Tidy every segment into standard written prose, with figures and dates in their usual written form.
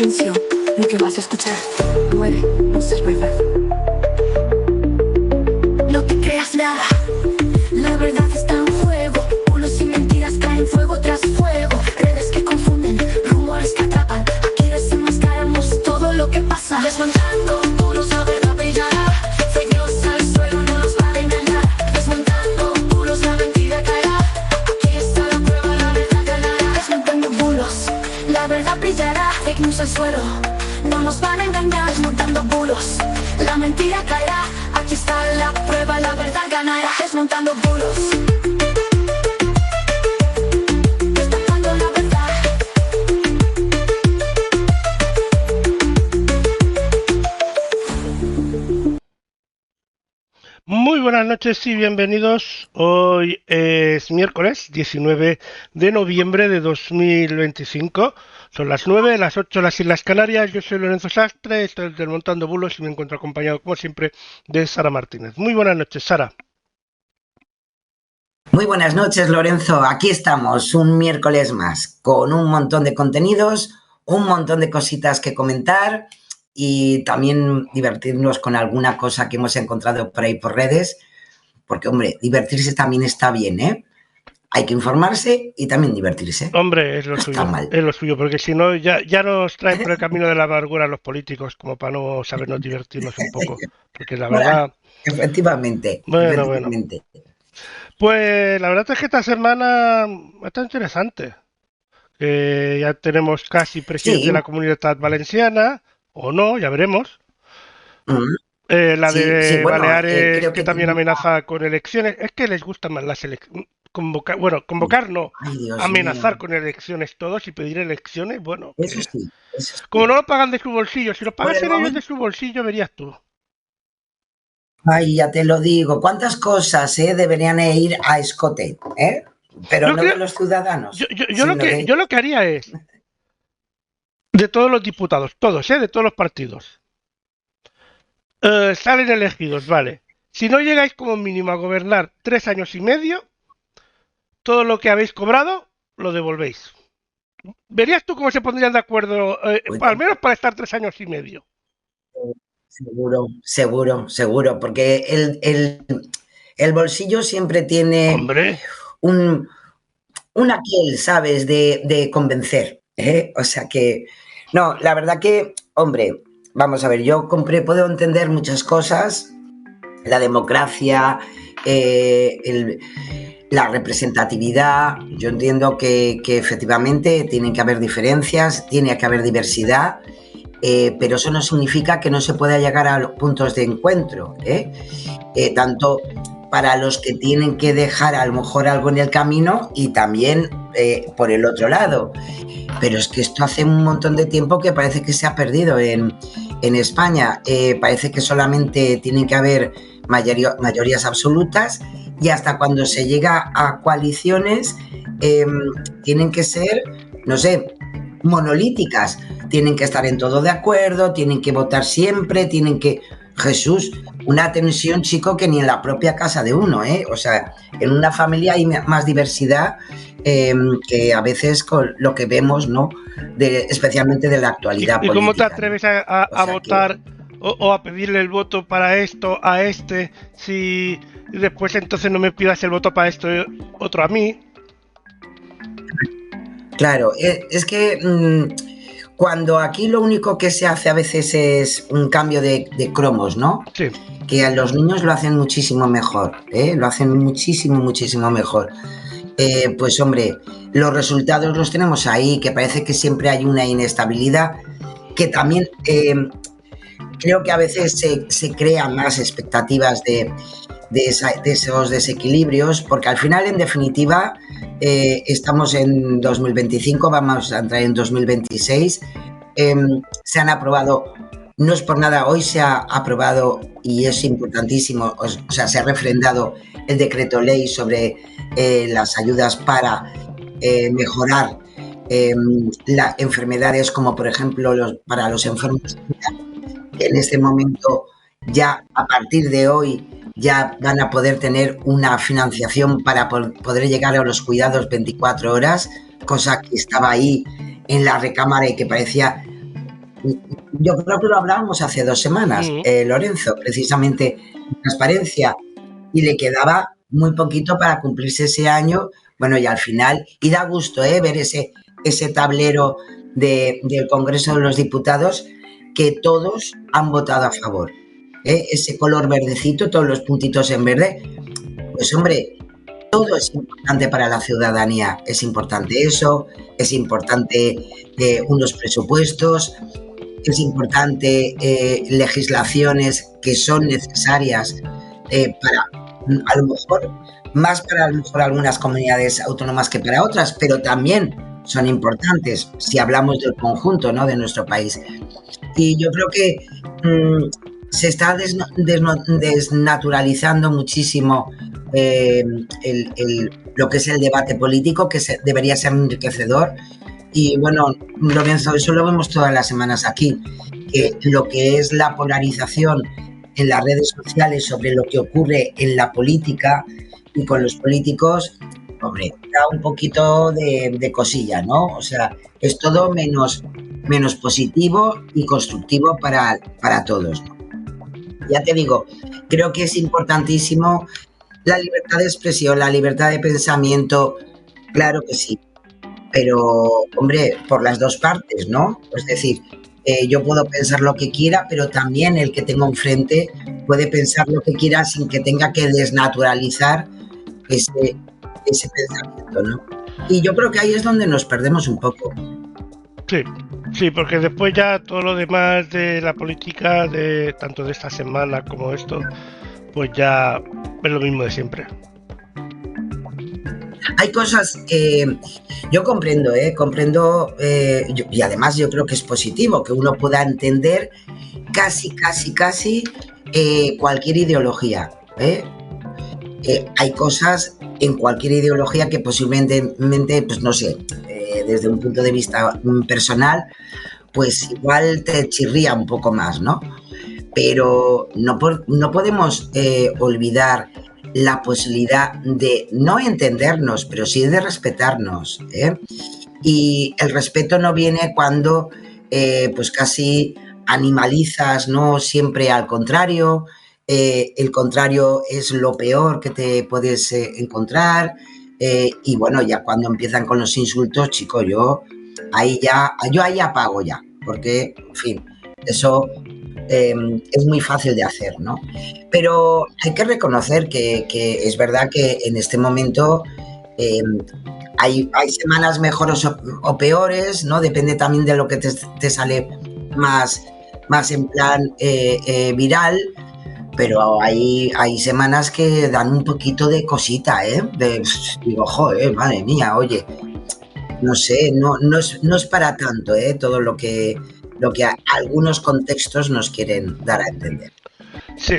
atención, lo que vas a escuchar puede no ser verdad. No te creas nada, la verdad está en juego. Bulos y mentiras caen fuego tras fuego. Redes que confunden, rumores que atrapan. Aquí desenmascaramos todo lo que pasa. Desmontando muros, la verdad brillará. Fake news al suelo, no nos van a engañar. Desmontando muros, la mentira caerá. Aquí está la prueba, la verdad ganará. Desmontando muros, la verdad brillará. Fake news al suelo, no nos van a engañar. Desmontando bulos, la mentira caerá. Aquí está la prueba, la verdad ganará. Desmontando bulos, destapando la verdad. Muy buenas noches y bienvenidos. Hoy es miércoles 19 de noviembre de 2025. Son las 9, las 8 las Islas Canarias. Yo soy Lorenzo Sastre, estoy del Montando Bulos y me encuentro acompañado, como siempre, de Sara Martínez. Muy buenas noches, Sara. Muy buenas noches, Lorenzo. Aquí estamos, un miércoles más, con un montón de contenidos, un montón de cositas que comentar y también divertirnos con alguna cosa que hemos encontrado por ahí por redes, porque, hombre, divertirse también está bien, ¿eh? Hay que informarse y también divertirse. Hombre, es lo No suyo, está mal. es lo suyo, porque si no, ya nos traen por el camino de la amargura los políticos, como para no sabernos divertirnos un poco. Porque la verdad, Efectivamente, bueno. efectivamente. Pues la verdad es que esta semana está interesante. Ya tenemos casi presidente Sí, de la Comunidad Valenciana, o no, ya veremos. mm, La sí, de bueno, Baleares, creo que que también tenía... amenaza con elecciones. Es que les gustan más las elecciones. Convocar no, Ay, Dios amenazar mío, con elecciones todos y pedir elecciones, bueno, eso que sí, eso como no sí. lo pagan de su bolsillo, si lo Por el pagasen ellos de momento... su bolsillo, verías tú. Ay, ya te lo digo, cuántas cosas deberían ir a escote, ¿eh? Pero Yo no de creo, los ciudadanos, sino de... yo lo que haría es, de todos los diputados, todos, de todos los partidos, salen elegidos, vale. Si no llegáis como mínimo a gobernar 3 años y medio, todo lo que habéis cobrado lo devolvéis. ¿Verías tú cómo se pondrían de acuerdo, Uy, al menos para estar 3 años y medio? seguro, seguro, seguro, porque el bolsillo siempre tiene Hombre, un, un aquel, ¿sabes?, de convencer, ¿eh? O sea que, no, la verdad que, hombre, vamos a ver, yo puedo entender muchas cosas, la democracia, la representatividad. Yo entiendo que efectivamente tienen que haber diferencias, tiene que haber diversidad, pero eso no significa que no se pueda llegar a los puntos de encuentro, tanto para los que tienen que dejar a lo mejor algo en el camino y también por el otro lado. Pero es que esto hace un montón de tiempo que parece que se ha perdido en España. Parece que solamente tienen que haber mayorías absolutas y hasta cuando se llega a coaliciones tienen que ser, no sé, monolíticas. Tienen que estar en todo de acuerdo, tienen que votar siempre, tienen que... Jesús, una tensión, chico, que ni en la propia casa de uno, ¿eh? O sea, en una familia hay más diversidad que a veces con lo que vemos, ¿no? Especialmente de la actualidad ¿y cómo te política, ¿no? atreves a, O a sea que, votar o a pedirle el voto para esto a este si después entonces no me pidas el voto para esto otro a mí? claro, es que cuando aquí lo único que se hace a veces es un cambio de cromos, ¿no? Sí. Que a los niños lo hacen muchísimo mejor, lo hacen muchísimo, muchísimo mejor. Pues hombre, los resultados los tenemos ahí, que parece que siempre hay una inestabilidad, que también creo que a veces se crean más expectativas de esos desequilibrios, porque al final, en definitiva, estamos en 2025, vamos a entrar en 2026, se han aprobado, no es por nada, hoy se ha aprobado, y es importantísimo, o sea, se ha refrendado el decreto ley sobre las ayudas para mejorar las enfermedades, como por ejemplo para los enfermos, que en este momento ya a partir de hoy ya van a poder tener una financiación para poder llegar a los cuidados 24 horas, cosa que estaba ahí en la recámara y que parecía yo creo que lo hablábamos hace 2 semanas, Lorenzo, precisamente transparencia, y le quedaba muy poquito para cumplirse ese año. Bueno, y al final, y da gusto ver ese tablero del Congreso de los Diputados, que todos han votado a favor. Ese color verdecito, todos los puntitos en verde, pues hombre, todo es importante para la ciudadanía. Es importante eso, es importante unos presupuestos, es importante legislaciones que son necesarias para, a lo mejor, más para a lo mejor algunas comunidades autónomas que para otras, pero también son importantes si hablamos del conjunto, ¿no?, de nuestro país. Y yo creo que se está desnaturalizando muchísimo lo que es el debate político, que debería ser enriquecedor. Y bueno, Lorenzo, eso lo vemos todas las semanas aquí, que lo que es la polarización en las redes sociales sobre lo que ocurre en la política y con los políticos, hombre, da un poquito de cosilla, ¿no? O sea, es todo menos positivo y constructivo para todos, ¿no? Ya te digo, creo que es importantísimo la libertad de expresión, la libertad de pensamiento, claro que sí, pero, hombre, por las dos partes, ¿no? Es decir, yo puedo pensar lo que quiera, pero también el que tengo enfrente puede pensar lo que quiera sin que tenga que desnaturalizar ese pensamiento, ¿no? Y yo creo que ahí es donde nos perdemos un poco. Sí, porque después ya todo lo demás de la política, tanto de esta semana como esto, pues ya es lo mismo de siempre. Hay cosas que yo comprendo, y además yo creo que es positivo que uno pueda entender casi cualquier ideología. Hay cosas en cualquier ideología que posiblemente, pues no sé, desde un punto de vista personal, pues igual te chirría un poco más, ¿no? Pero no podemos olvidar la posibilidad de no entendernos, pero sí de respetarnos, Y el respeto no viene cuando pues casi animalizas, ¿no? Siempre al contrario. El contrario es lo peor que te puedes encontrar. Y bueno, ya cuando empiezan con los insultos, chico, yo ahí apago ya, porque, en fin, eso es muy fácil de hacer, ¿no? Pero hay que reconocer que es verdad que en este momento hay semanas mejores o peores, ¿no? Depende también de lo que te sale más en plan viral, pero hay semanas que dan un poquito de cosita, digo, joder, madre mía, oye, no sé, no es para tanto, todo lo que algunos contextos nos quieren dar a entender. Sí,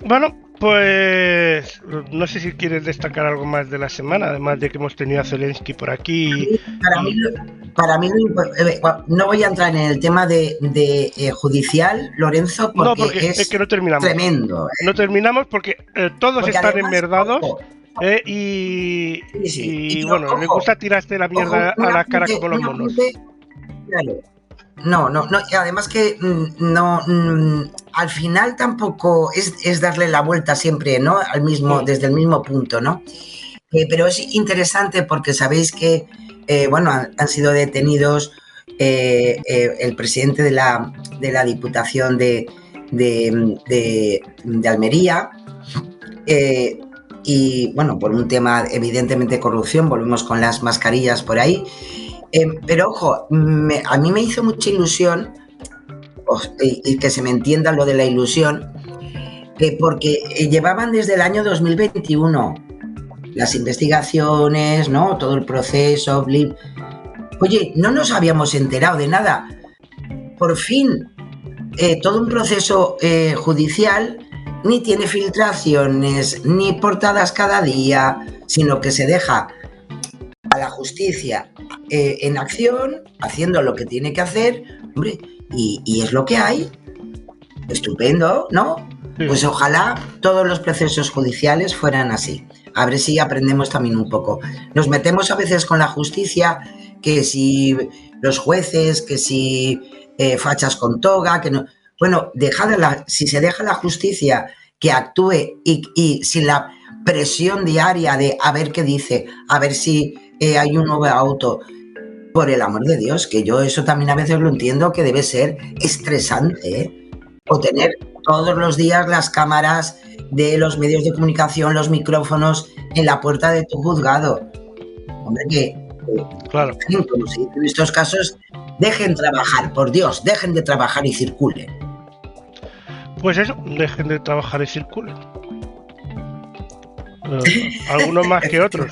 bueno, pues no sé si quieres destacar algo más de la semana, además de que hemos tenido a Zelensky por aquí. Para mí no voy a entrar en el tema de judicial, Lorenzo, porque es que no terminamos. Tremendo. No terminamos porque todos están enmerdados. Y bueno, les gusta tirarte la mierda a la cara como los monos. Claro. No, además que al final tampoco es darle la vuelta siempre, ¿no? Desde el mismo punto, ¿no? Pero es interesante porque sabéis que, han sido detenidos el presidente de la Diputación de Almería, y bueno, por un tema evidentemente de corrupción, volvemos con las mascarillas por ahí. Pero ojo, a mí me hizo mucha ilusión, y que se me entienda lo de la ilusión, porque llevaban desde el año 2021 las investigaciones, ¿no? Todo el proceso. Oye, no nos habíamos enterado de nada. Por fin, todo un proceso judicial ni tiene filtraciones, ni portadas cada día, sino que se deja a la justicia en acción, haciendo lo que tiene que hacer, hombre, y es lo que hay. Estupendo, ¿no? Sí. Pues ojalá todos los procesos judiciales fueran así. A ver si aprendemos también un poco. Nos metemos a veces con la justicia que si los jueces, que si fachas con toga, que no. Bueno, si se deja la justicia que actúe y sin la presión diaria de a ver qué dice, a ver si hay un nuevo auto, por el amor de Dios, que yo eso también a veces lo entiendo que debe ser estresante, ¿eh? O tener todos los días las cámaras de los medios de comunicación, los micrófonos en la puerta de tu juzgado. Hombre, claro. Como se dice en estos casos, dejen trabajar, por Dios, dejen de trabajar y circulen. Pues eso, dejen de trabajar y circulen. Algunos más que otros,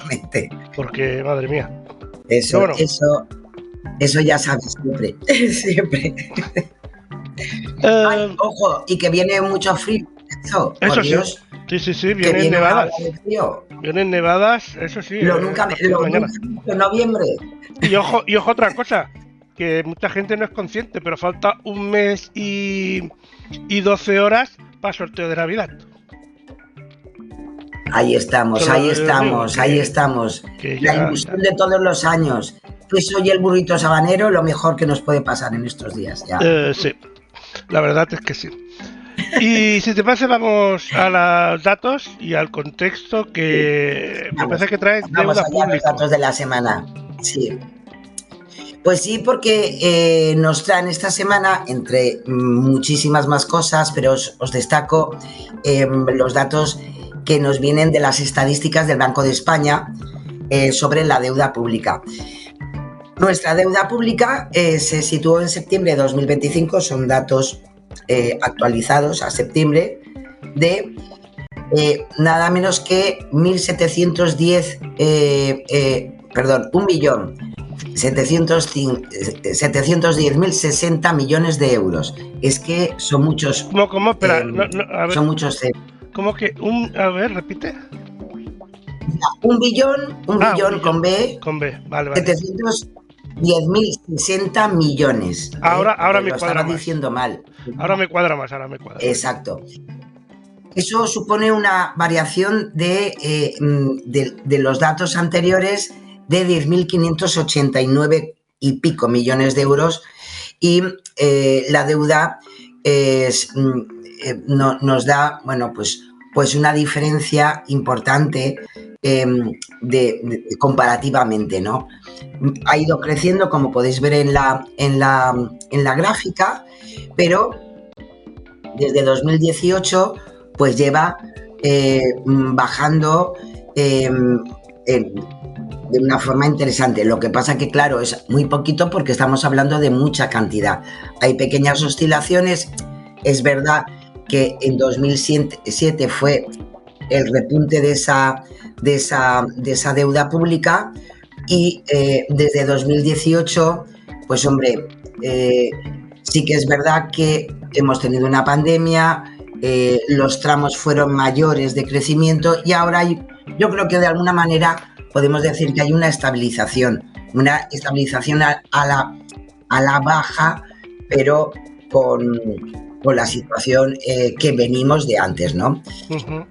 porque madre mía. Eso, bueno. eso ya sabes, siempre. Ay, ojo, y que viene mucho frío. Eso Dios, sí, vienen nevadas. Vienen nevadas, eso sí. Nunca en noviembre. Y ojo, otra cosa, que mucha gente no es consciente, pero falta un mes y 12 horas para el sorteo de Navidad. Ahí estamos. La ilusión de todos los años. Pues hoy el burrito sabanero, lo mejor que nos puede pasar en estos días ya. Sí, la verdad es que sí. Y si te parece, vamos a los datos y al contexto que me parece que traes deuda pública. Los datos de la semana. Sí. Pues sí, porque nos traen esta semana, entre muchísimas más cosas, pero os destaco los datos que nos vienen de las estadísticas del Banco de España sobre la deuda pública. Nuestra deuda pública se situó en septiembre de 2025, son datos actualizados a septiembre, de nada menos que 1.710.060 millones de euros. Es que son muchos. ¿Cómo? Espera, a ver. Son muchos. ¿Cómo que a ver, repite? Un billón con B. Con B, vale. 710.060 millones. Ahora me cuadra más. Diciendo mal. Ahora me cuadra más. Exacto. Eso supone una variación de los datos anteriores de 10.589 y pico millones de euros, y la deuda nos da, bueno, pues una diferencia importante comparativamente, ¿no? Ha ido creciendo, como podéis ver en la gráfica, pero desde 2018 pues lleva bajando de una forma interesante. Lo que pasa que, claro, es muy poquito porque estamos hablando de mucha cantidad. Hay pequeñas oscilaciones. Es verdad que en 2007 fue el repunte de esa deuda pública, y desde 2018, pues hombre, sí que es verdad que hemos tenido una pandemia, los tramos fueron mayores de crecimiento, y ahora yo creo que de alguna manera podemos decir que hay una estabilización a la baja, pero con la situación que venimos de antes, ¿no? Uh-huh.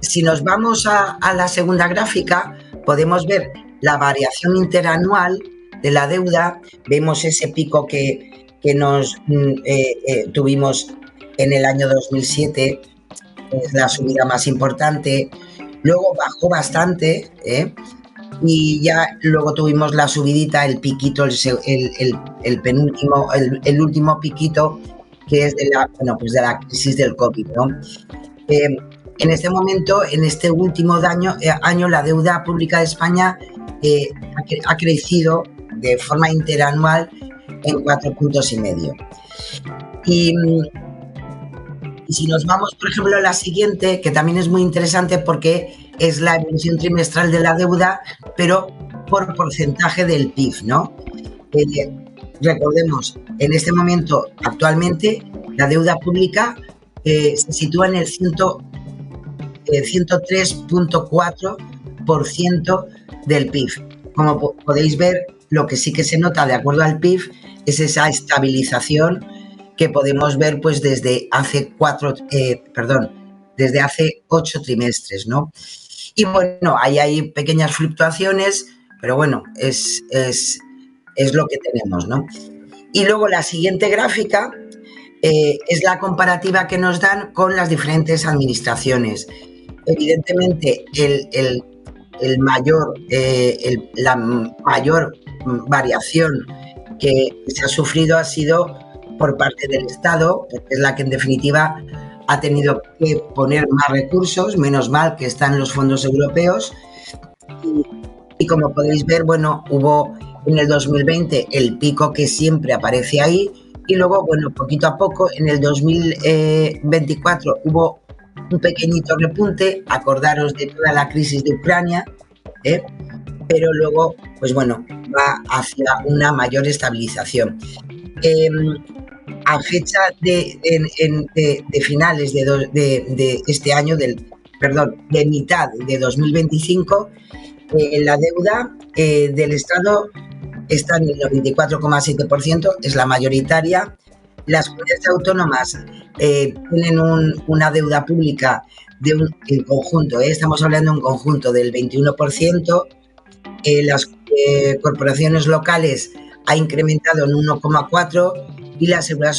Si nos vamos a la segunda gráfica, podemos ver la variación interanual de la deuda. Vemos ese pico que nos tuvimos en el año 2007, es la subida más importante. Luego bajó bastante, y ya luego tuvimos la subidita, el piquito, el penúltimo, el último piquito, que es de la crisis del COVID, ¿no? En este momento, en este último año, la deuda pública de España ha crecido de forma interanual en 4,5 puntos. Y si nos vamos, por ejemplo, a la siguiente, que también es muy interesante porque es la evolución trimestral de la deuda, pero por porcentaje del PIB, ¿no? Recordemos, en este momento, actualmente, la deuda pública se sitúa en el 103,4% del PIB. Como podéis ver, lo que sí que se nota de acuerdo al PIB es esa estabilización que podemos ver pues desde hace 8 trimestres, ¿no? Y bueno, ahí hay pequeñas fluctuaciones, pero bueno, es lo que tenemos, ¿no? Y luego la siguiente gráfica es la comparativa que nos dan con las diferentes administraciones. Evidentemente, la mayor variación que se ha sufrido ha sido por parte del Estado, porque es la que en definitiva ha tenido que poner más recursos, menos mal que están los fondos europeos. Y como podéis ver, bueno, hubo en el 2020 el pico que siempre aparece ahí, y luego, bueno, poquito a poco, en el 2024 hubo un pequeñito repunte, acordaros de toda la crisis de Ucrania, pero luego, pues bueno, va hacia una mayor estabilización. A fecha de finales de este año, de mitad de 2025, la deuda del Estado está en el 94,7%, es la mayoritaria. Las comunidades autónomas tienen una deuda pública en conjunto, estamos hablando de un conjunto del 21%. Las corporaciones locales ha incrementado en 1,4%, y la seguridad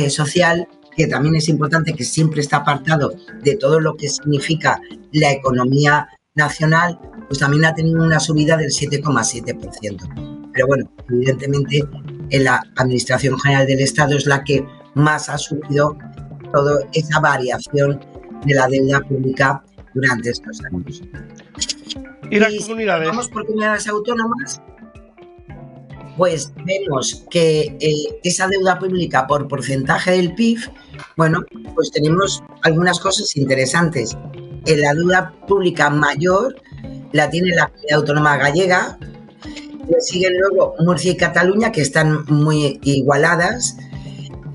social, que también es importante, que siempre está apartado de todo lo que significa la economía nacional, pues también ha tenido una subida del 7,7%. Pero bueno, evidentemente la Administración General del Estado es la que más ha sufrido toda esa variación de la deuda pública durante estos años. ¿Y las comunidades? Si vamos por comunidades autónomas, pues vemos que esa deuda pública por porcentaje del PIB, bueno, pues tenemos algunas cosas interesantes. La deuda pública mayor la tiene la comunidad autónoma gallega, le siguen luego Murcia y Cataluña, que están muy igualadas,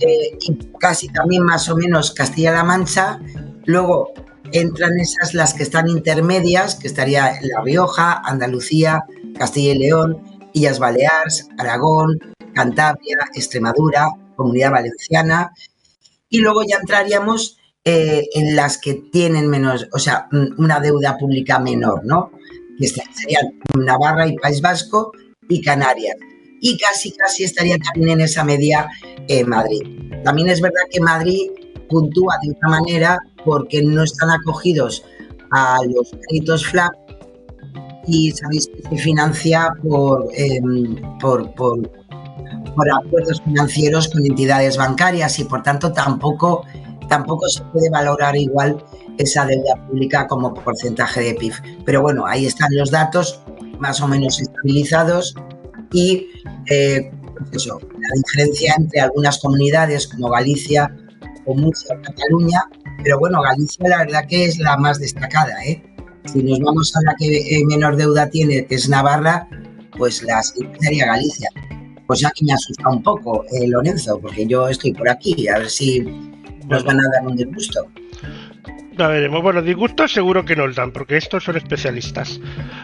y casi también más o menos Castilla-La Mancha. Luego entran esas las que están intermedias, que estaría La Rioja, Andalucía, Castilla y León, Illes Balears, Aragón, Cantabria, Extremadura, Comunidad Valenciana, y luego ya entraríamos en las que tienen menos, o sea, una deuda pública menor, ¿no? Que serían Navarra y País Vasco y Canarias. Y casi estaría también en esa media Madrid. También es verdad que Madrid puntúa de otra manera porque no están acogidos a los créditos FLAP, y sabéis que se financia por acuerdos financieros con entidades bancarias, y por tanto tampoco se puede valorar igual esa deuda pública como porcentaje de PIB. Pero bueno, ahí están los datos más o menos estabilizados, y pues eso, la diferencia entre algunas comunidades como Galicia o Murcia o Cataluña, pero bueno, Galicia la verdad que es la más destacada, Si nos vamos a la que menor deuda tiene, que es Navarra, pues la siguiente sería Galicia. Pues aquí me asusta un poco, Lorenzo, porque yo estoy por aquí, a ver si nos van a dar un disgusto. Ya veremos. Bueno, disgustos seguro que nos dan, porque estos son especialistas.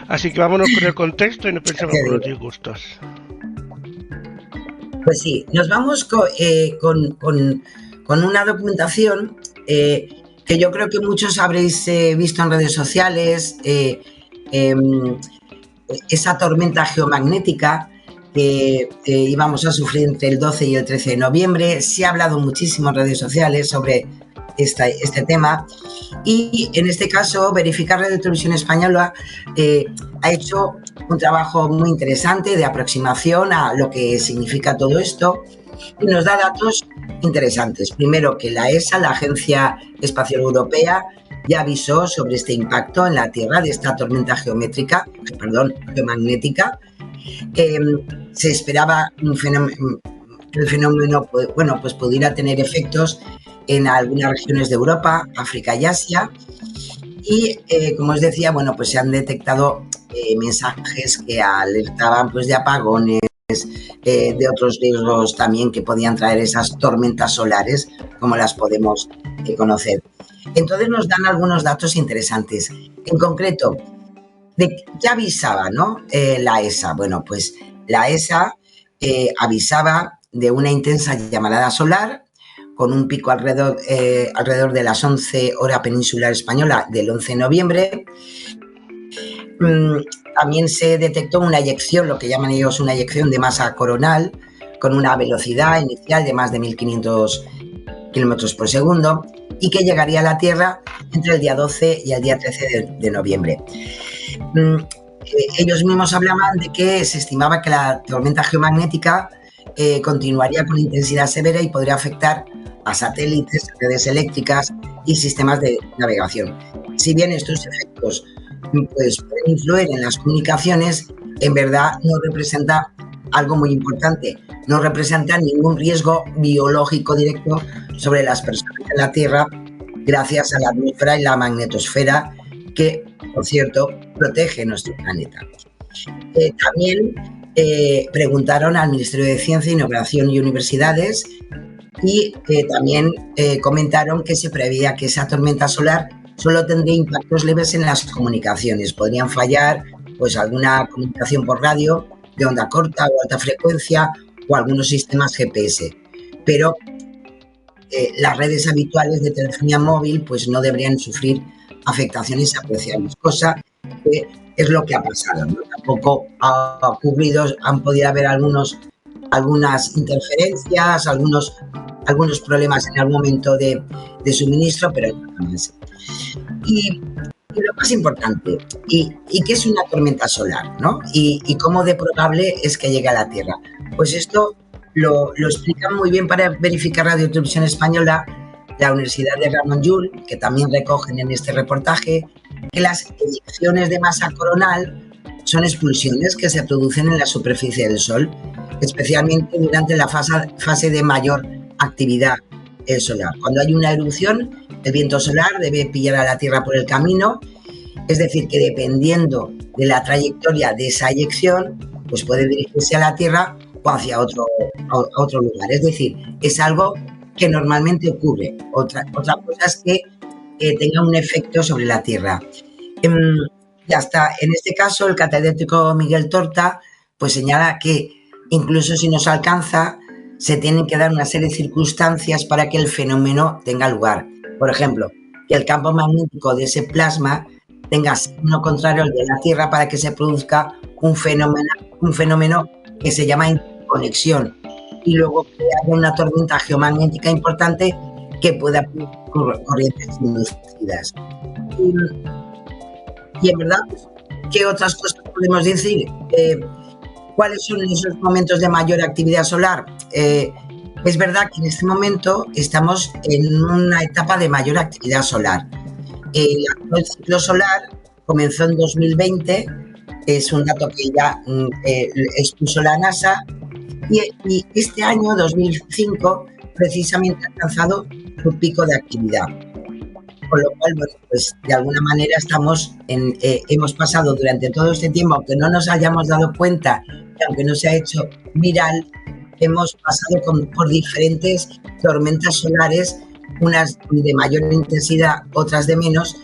Así que vámonos con el contexto y no pensemos con los disgustos. Pues sí, nos vamos con una documentación que yo creo que muchos habréis visto en redes sociales, esa tormenta geomagnética que íbamos a sufrir entre el 12 y el 13 de noviembre. Se ha hablado muchísimo en redes sociales sobre este tema, y en este caso Verificar Radio Televisión Española ha hecho un trabajo muy interesante de aproximación a lo que significa todo esto, y nos da datos interesantes. Primero, que la ESA, la Agencia Espacial Europea, ya avisó sobre este impacto en la Tierra de esta tormenta geomagnética. Se esperaba que el fenómeno pues pudiera tener efectos en algunas regiones de Europa, África y Asia. Y como os decía, bueno, pues se han detectado mensajes que alertaban pues de apagones, de otros riesgos también que podían traer esas tormentas solares, como las podemos conocer. Entonces nos dan algunos datos interesantes. En concreto, ¿qué avisaba, no? La ESA. Bueno, pues la ESA avisaba de una intensa llamarada solar con un pico alrededor de las 11 hora peninsular española del 11 de noviembre. También se detectó una eyección, lo que llaman ellos una eyección de masa coronal, con una velocidad inicial de más de 1500 kilómetros por segundo y que llegaría a la Tierra entre el día 12 y el día 13 de noviembre. Ellos mismos hablaban de que se estimaba que la tormenta geomagnética continuaría con intensidad severa y podría afectar a satélites, redes eléctricas y sistemas de navegación. Si bien estos efectos pues, pueden influir en las comunicaciones, en verdad no representa algo muy importante, no representa ningún riesgo biológico directo sobre las personas en la Tierra gracias a la atmósfera y la magnetosfera que, por cierto, protege nuestro planeta. También preguntaron al Ministerio de Ciencia, Innovación y Universidades y también comentaron que se preveía que esa tormenta solar solo tendría impactos leves en las comunicaciones. Podrían fallar pues alguna comunicación por radio de onda corta o alta frecuencia o algunos sistemas GPS, pero las redes habituales de telefonía móvil pues no deberían sufrir afectaciones apreciables, cosa que es lo que ha pasado, ¿no? Tampoco ha ocurrido, han podido haber algunas interferencias, algunos problemas en algún momento de suministro, pero nada más. Y lo más importante, ¿y qué es una tormenta solar, ¿no? ¿Y cómo de probable es que llegue a la Tierra? Pues esto lo explican muy bien para verificar Radio Televisión Española, la Universidad de Ramon Llull, que también recogen en este reportaje, que las eyecciones de masa coronal son expulsiones que se producen en la superficie del Sol, especialmente durante la fase de mayor actividad solar. Cuando hay una erupción, el viento solar debe pillar a la Tierra por el camino, es decir, que dependiendo de la trayectoria de esa eyección, pues puede dirigirse a la Tierra o hacia otro lugar. Es decir, es algo que normalmente ocurre. Otra cosa es que tenga un efecto sobre la Tierra. Y hasta en este caso, el catedrático Miguel Torta pues señala que incluso si nos alcanza, se tienen que dar una serie de circunstancias para que el fenómeno tenga lugar. Por ejemplo, que el campo magnético de ese plasma tenga signo contrario al de la Tierra para que se produzca un fenómeno que se llama interconexión y luego que haya una tormenta geomagnética importante que pueda producir corrientes inducidas. Y en verdad, ¿qué otras cosas podemos decir? ¿Cuáles son esos momentos de mayor actividad solar? Es verdad que en este momento estamos en una etapa de mayor actividad solar. El actual ciclo solar comenzó en 2020, es un dato que ya expuso la NASA, y este año, 2005, precisamente ha alcanzado su pico de actividad. Con lo cual, bueno, pues de alguna manera hemos pasado durante todo este tiempo, aunque no nos hayamos dado cuenta, y aunque no se ha hecho viral, hemos pasado por diferentes tormentas solares, unas de mayor intensidad, otras de menos,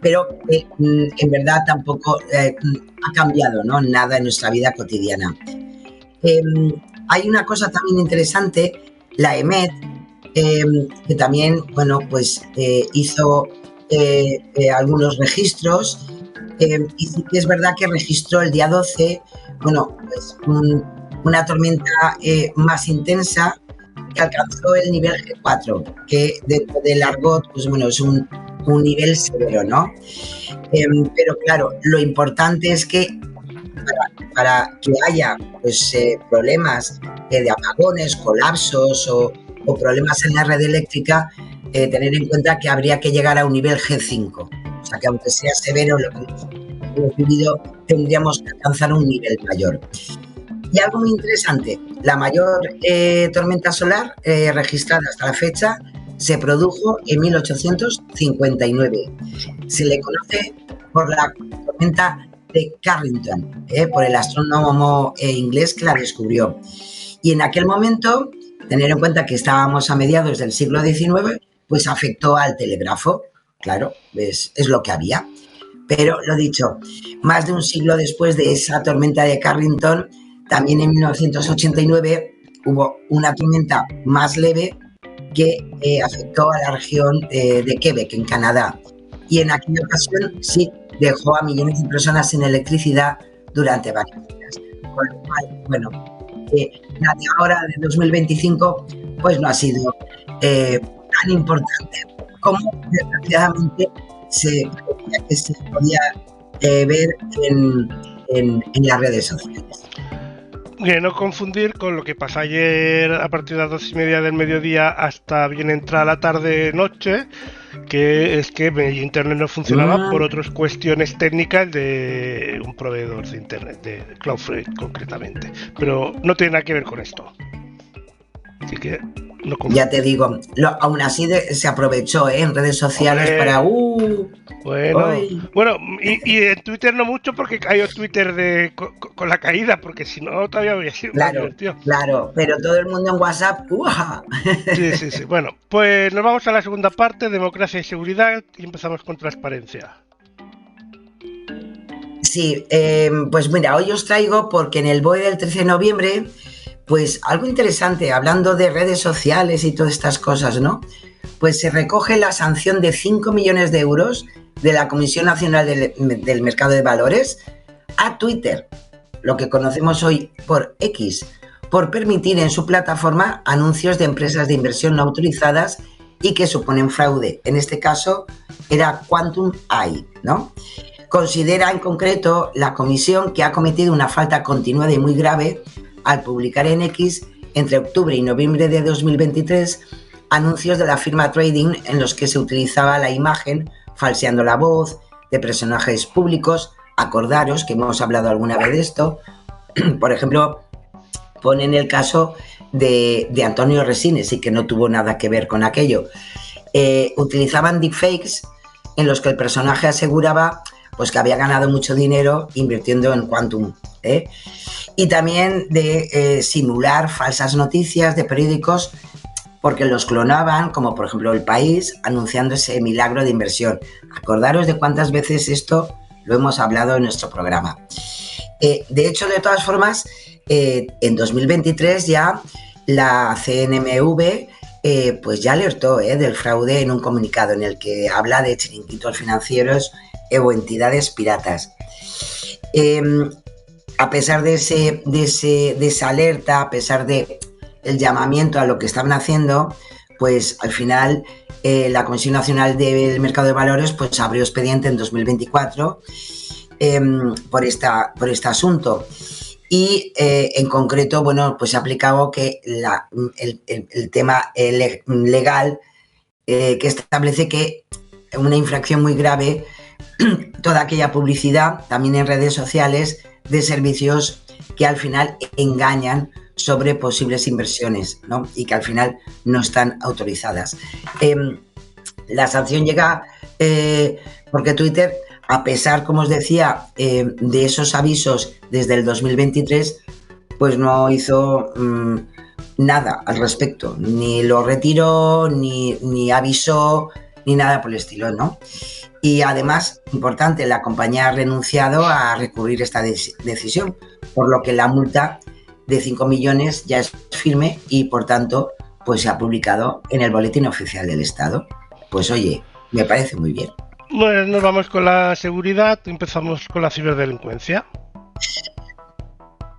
pero en verdad tampoco ha cambiado, ¿no? Nada en nuestra vida cotidiana. Hay una cosa también interesante, la EMET, que también, bueno, pues hizo algunos registros, y sí que es verdad que registró el día 12, bueno, pues una tormenta más intensa que alcanzó el nivel G4, que dentro del argot, pues bueno, es un nivel severo, ¿no? Pero claro, lo importante es que para que haya pues, problemas de apagones, colapsos o problemas en la red eléctrica, tener en cuenta que habría que llegar a un nivel G5. O sea que aunque sea severo lo que hemos vivido, tendríamos que alcanzar un nivel mayor. Y algo muy interesante, la mayor tormenta solar registrada hasta la fecha se produjo en 1859. Se le conoce por la tormenta de Carrington, por el astrónomo inglés que la descubrió. Y en aquel momento, tener en cuenta que estábamos a mediados del siglo XIX, pues afectó al telégrafo. Claro, es lo que había. Pero lo dicho, más de un siglo después de esa tormenta de Carrington, también en 1989 hubo una tormenta más leve que afectó a la región de Quebec, en Canadá. Y en aquella ocasión sí dejó a millones de personas sin electricidad durante varios días. Con lo cual, bueno, la de ahora, de 2025, pues no ha sido tan importante como desgraciadamente se podía ver en las redes sociales. Que no confundir con lo que pasa ayer a partir de las 2:30 del mediodía hasta bien entrada la tarde-noche, que es que mi internet no funcionaba por otras cuestiones técnicas de un proveedor de internet, de Cloudflare concretamente. Pero no tiene nada que ver con esto. Así que no confundir. Ya te digo, aún así se aprovechó en redes sociales para... Bueno, y en Twitter no mucho porque cayó Twitter con la caída, porque si no todavía habría sido más divertido. Claro, pero todo el mundo en WhatsApp... Sí. Bueno, pues nos vamos a la segunda parte, democracia y seguridad, y empezamos con transparencia. Sí, pues mira, hoy os traigo, porque en el BOE del 13 de noviembre, pues algo interesante, hablando de redes sociales y todas estas cosas, ¿no? Pues se recoge la sanción de 5 millones de euros de la Comisión Nacional del Mercado de Valores a Twitter, lo que conocemos hoy por X, por permitir en su plataforma anuncios de empresas de inversión no autorizadas y que suponen fraude. En este caso era Quantum AI, ¿no? Considera en concreto la comisión que ha cometido una falta continuada y muy grave al publicar en X entre octubre y noviembre de 2023 anuncios de la firma Trading en los que se utilizaba la imagen falseando la voz de personajes públicos. Acordaros que hemos hablado alguna vez de esto. Por ejemplo, ponen el caso de Antonio Resines y que no tuvo nada que ver con aquello. Utilizaban deepfakes en los que el personaje aseguraba pues que había ganado mucho dinero invirtiendo en Quantum, y también de simular falsas noticias de periódicos porque los clonaban, como por ejemplo El País, anunciando ese milagro de inversión. Acordaros de cuántas veces esto lo hemos hablado en nuestro programa. De hecho, de todas formas, en 2023 ya la CNMV pues ya alertó del fraude en un comunicado en el que habla de chiringuitos financieros o entidades piratas. A pesar de esa alerta, a pesar de el llamamiento a lo que estaban haciendo, pues al final la Comisión Nacional del Mercado de Valores pues abrió expediente en 2024 por este asunto. Y en concreto, bueno, pues se ha aplicado que el tema legal que establece que una infracción muy grave toda aquella publicidad, también en redes sociales, de servicios que al final engañan sobre posibles inversiones, ¿no? Y que al final no están autorizadas. La sanción llega porque Twitter, a pesar, como os decía, de esos avisos desde el 2023, pues no hizo nada al respecto, ni lo retiró, ni avisó, ni nada por el estilo, ¿no? Y además, importante, la compañía ha renunciado a recurrir esta decisión, por lo que la multa de 5 millones ya es firme y, por tanto, pues se ha publicado en el Boletín Oficial del Estado. Pues oye, me parece muy bien. Bueno, nos vamos con la seguridad, empezamos con la ciberdelincuencia.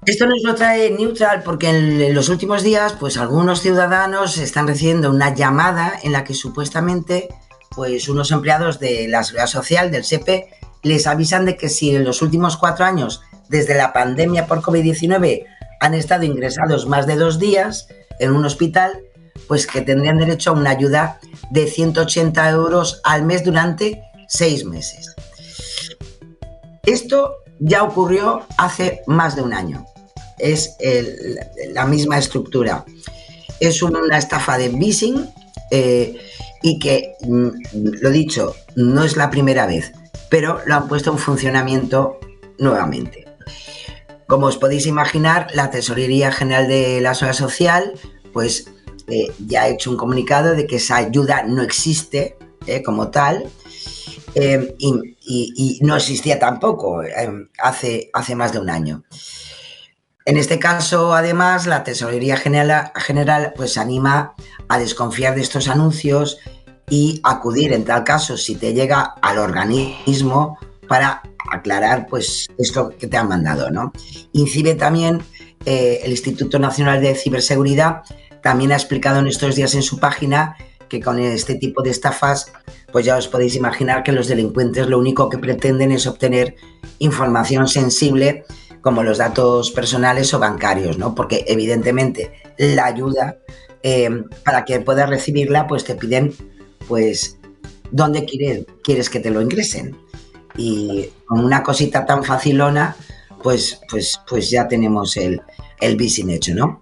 Esto nos lo trae Neutral porque en los últimos días, pues algunos ciudadanos están recibiendo una llamada en la que supuestamente pues unos empleados de la Seguridad Social, del SEPE, les avisan de que si en los últimos 4 años, desde la pandemia por COVID-19, han estado ingresados más de 2 días en un hospital, pues que tendrían derecho a una ayuda de 180 euros al mes durante 6 meses. Esto ya ocurrió hace más de un año. Es la misma estructura. Es una estafa de phishing y que, lo dicho, no es la primera vez, pero lo han puesto en funcionamiento nuevamente. Como os podéis imaginar, la Tesorería General de la Seguridad Social pues, ya ha hecho un comunicado de que esa ayuda no existe como tal y no existía tampoco hace más de un año. En este caso, además, la Tesorería General pues anima a desconfiar de estos anuncios y acudir, en tal caso, si te llega al organismo, para aclarar pues esto que te han mandado, ¿no? INCIBE también, el Instituto Nacional de Ciberseguridad, también ha explicado en estos días en su página que con este tipo de estafas, pues ya os podéis imaginar que los delincuentes lo único que pretenden es obtener información sensible como los datos personales o bancarios, ¿no? Porque evidentemente la ayuda, para que puedas recibirla, pues te piden, pues, dónde quieres que te lo ingresen. Y con una cosita tan facilona, pues ya tenemos el phishing hecho, ¿no?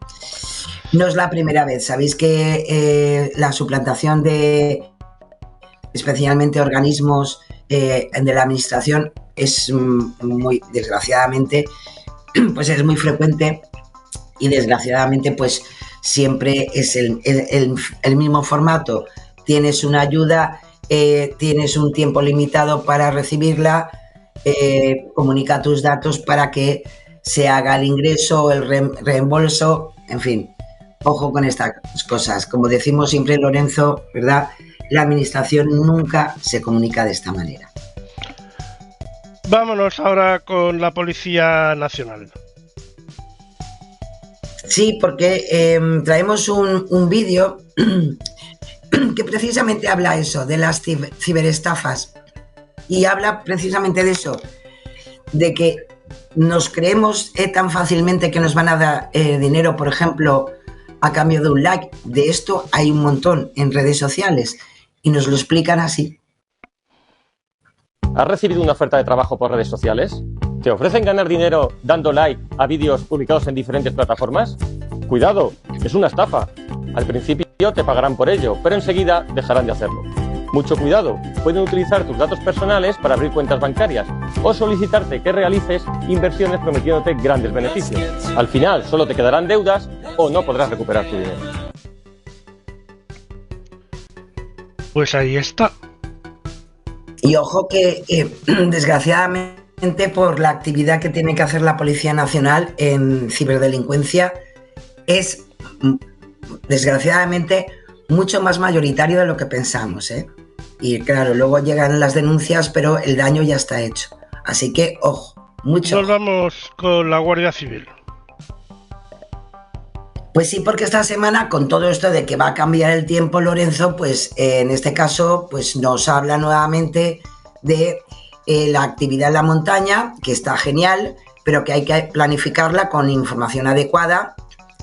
No es la primera vez. Sabéis que la suplantación de especialmente organismos de la administración es muy, desgraciadamente, pues es muy frecuente y desgraciadamente pues siempre es el mismo formato. Tienes una ayuda, tienes un tiempo limitado para recibirla, comunica tus datos para que se haga el ingreso, el reembolso, en fin. Ojo con estas cosas. Como decimos siempre, Lorenzo, ¿verdad? La administración nunca se comunica de esta manera. Vámonos ahora con la Policía Nacional. Sí, porque traemos un vídeo que precisamente habla eso, de las ciberestafas. Y habla precisamente de eso, de que nos creemos tan fácilmente que nos van a dar dinero, por ejemplo, a cambio de un like. De esto hay un montón en redes sociales y nos lo explican así. ¿Has recibido una oferta de trabajo por redes sociales? ¿Te ofrecen ganar dinero dando like a vídeos publicados en diferentes plataformas? Cuidado, es una estafa. Al principio te pagarán por ello, pero enseguida dejarán de hacerlo. Mucho cuidado, pueden utilizar tus datos personales para abrir cuentas bancarias o solicitarte que realices inversiones prometiéndote grandes beneficios. Al final solo te quedarán deudas o no podrás recuperar tu dinero. Pues ahí está. Y ojo que, desgraciadamente, por la actividad que tiene que hacer la Policía Nacional en ciberdelincuencia, es, desgraciadamente, mucho más mayoritario de lo que pensamos, ¿eh? Y claro, luego llegan las denuncias, pero el daño ya está hecho. Así que, ojo, mucho. Nos vamos con la Guardia Civil. Pues sí, porque esta semana, con todo esto de que va a cambiar el tiempo, Lorenzo, pues en este caso pues nos habla nuevamente de la actividad en la montaña, que está genial, pero que hay que planificarla con información adecuada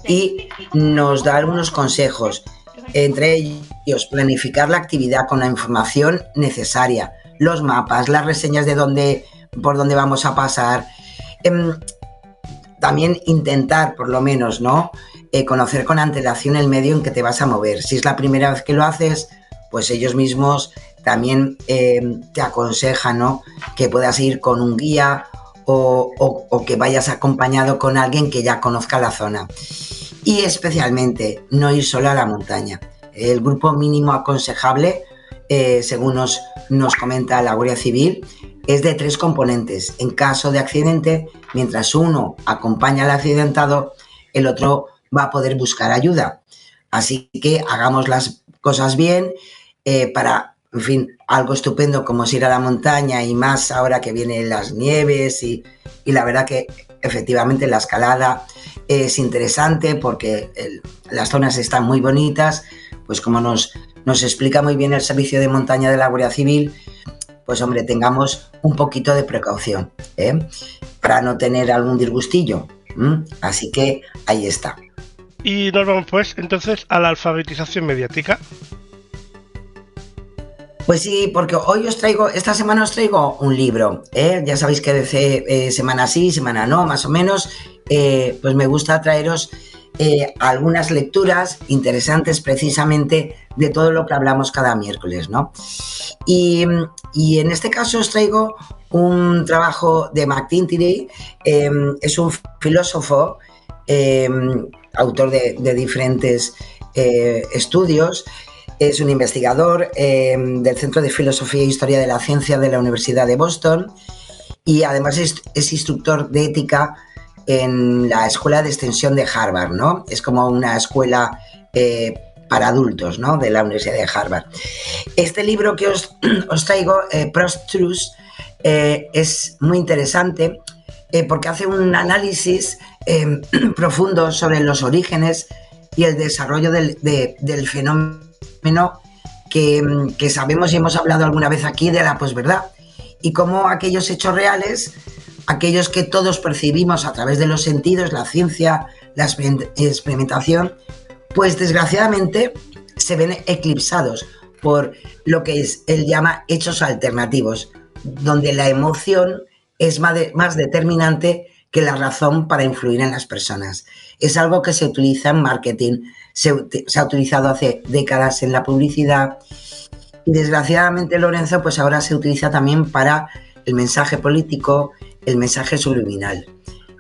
y nos da algunos consejos. Entre ellos, planificar la actividad con la información necesaria, los mapas, las reseñas de por dónde vamos a pasar. También intentar, por lo menos, ¿no?, conocer con antelación el medio en que te vas a mover. Si es la primera vez que lo haces, pues ellos mismos también te aconsejan, ¿no?, que puedas ir con un guía o que vayas acompañado con alguien que ya conozca la zona. Y especialmente no ir solo a la montaña. El grupo mínimo aconsejable, según nos comenta la Guardia Civil, es de 3 componentes. En caso de accidente, mientras uno acompaña al accidentado, el otro va a poder buscar ayuda. Así que hagamos las cosas bien para, en fin, algo estupendo como es ir a la montaña, y más ahora que vienen las nieves y la verdad que efectivamente la escalada es interesante porque las zonas están muy bonitas, pues como nos explica muy bien el servicio de montaña de la Guardia Civil, pues hombre, tengamos un poquito de precaución, para no tener algún disgustillo. Así que ahí está. Y nos vamos pues entonces a la alfabetización mediática. Pues sí, porque esta semana os traigo un libro, ya sabéis que de semana sí, semana no, más o menos, pues me gusta traeros algunas lecturas interesantes precisamente de todo lo que hablamos cada miércoles, ¿no? Y en este caso os traigo un trabajo de McIntyre, es un filósofo, autor de diferentes estudios. Es un investigador del Centro de Filosofía e Historia de la Ciencia de la Universidad de Boston y además es instructor de ética en la Escuela de Extensión de Harvard, ¿no? Es como una escuela para adultos, ¿no?, de la Universidad de Harvard. Este libro que os traigo, Post-Truth, es muy interesante porque hace un análisis profundo sobre los orígenes y el desarrollo del fenómeno que sabemos y hemos hablado alguna vez aquí de la posverdad, y cómo aquellos hechos reales, aquellos que todos percibimos a través de los sentidos, la ciencia, la experimentación, pues desgraciadamente se ven eclipsados por lo que él llama hechos alternativos, donde la emoción es más determinante que la razón para influir en las personas. Es algo que se utiliza en marketing, se ha utilizado hace décadas en la publicidad, y desgraciadamente, Lorenzo, pues ahora se utiliza también para el mensaje político, el mensaje subliminal,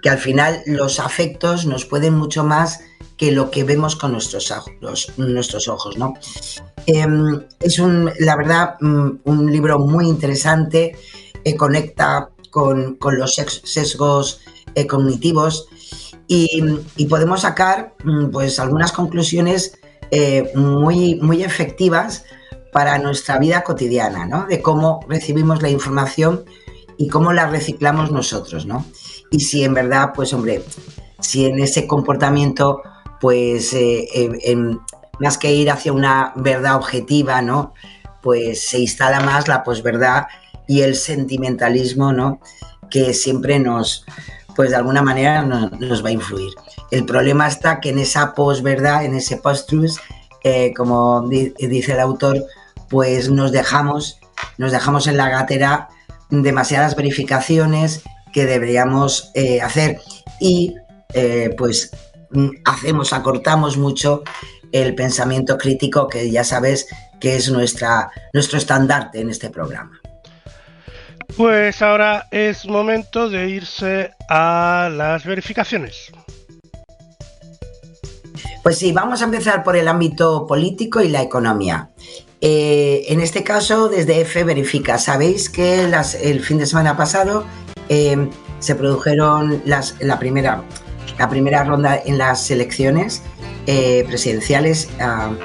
que al final los afectos nos pueden mucho más que lo que vemos con nuestros ojos, ¿no? Es la verdad, un libro muy interesante, conecta con los sesgos cognitivos, y podemos sacar pues algunas conclusiones muy efectivas para nuestra vida cotidiana, ¿no? De cómo recibimos la información y cómo la reciclamos nosotros, ¿no? Y si en verdad, pues hombre, si en ese comportamiento, pues más que ir hacia una verdad objetiva, ¿no? Pues se instala más la posverdad y el sentimentalismo, ¿no? Que siempre pues de alguna manera nos va a influir. El problema está que en esa posverdad, en ese post-truth, como dice el autor, pues nos dejamos en la gatera demasiadas verificaciones que deberíamos hacer, y pues acortamos mucho el pensamiento crítico, que ya sabes que es nuestro estandarte en este programa. Pues ahora es momento de irse a las verificaciones. Pues sí, vamos a empezar por el ámbito político y la economía. En este caso, desde EFE Verifica. Sabéis que el fin de semana pasado se produjeron la primera ronda en las elecciones presidenciales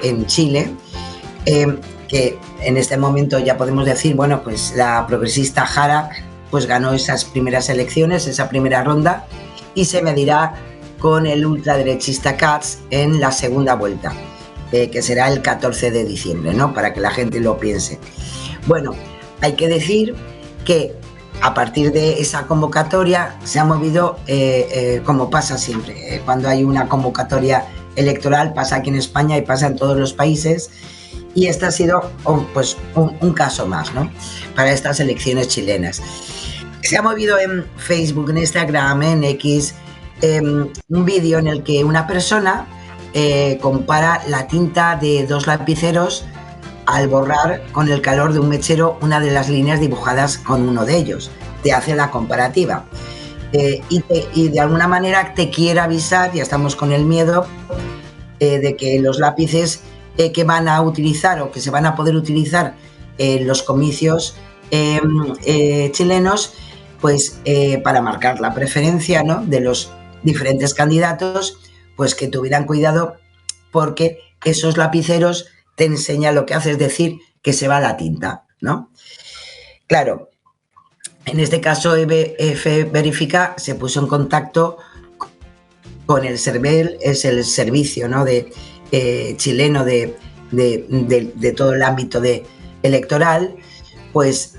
en Chile, que en este momento ya podemos decir, bueno, pues la progresista Jara pues ganó esas primeras elecciones, esa primera ronda, y se medirá con el ultraderechista Katz en la segunda vuelta, que será el 14 de diciembre, ¿no? Para que la gente lo piense. Bueno, hay que decir que a partir de esa convocatoria se ha movido, como pasa siempre, cuando hay una convocatoria electoral, pasa aquí en España y pasa en todos los países, y este ha sido pues un caso más, ¿no? Para estas elecciones chilenas. Se ha movido en Facebook, en Instagram, en X, un vídeo en el que una persona compara la tinta de dos lapiceros al borrar con el calor de un mechero una de las líneas dibujadas con uno de ellos. Te hace la comparativa. Y de alguna manera te quiere avisar, ya estamos con el miedo, de que los lápices que van a utilizar o que se van a poder utilizar en los comicios chilenos, pues para marcar la preferencia, ¿no?, de los diferentes candidatos, pues que tuvieran cuidado, porque esos lapiceros te enseñan lo que hace, es decir, que se va la tinta, ¿no? Claro, en este caso EFE Verifica se puso en contacto con el CERVEL, es el servicio, ¿no?, chileno de todo el ámbito electoral, pues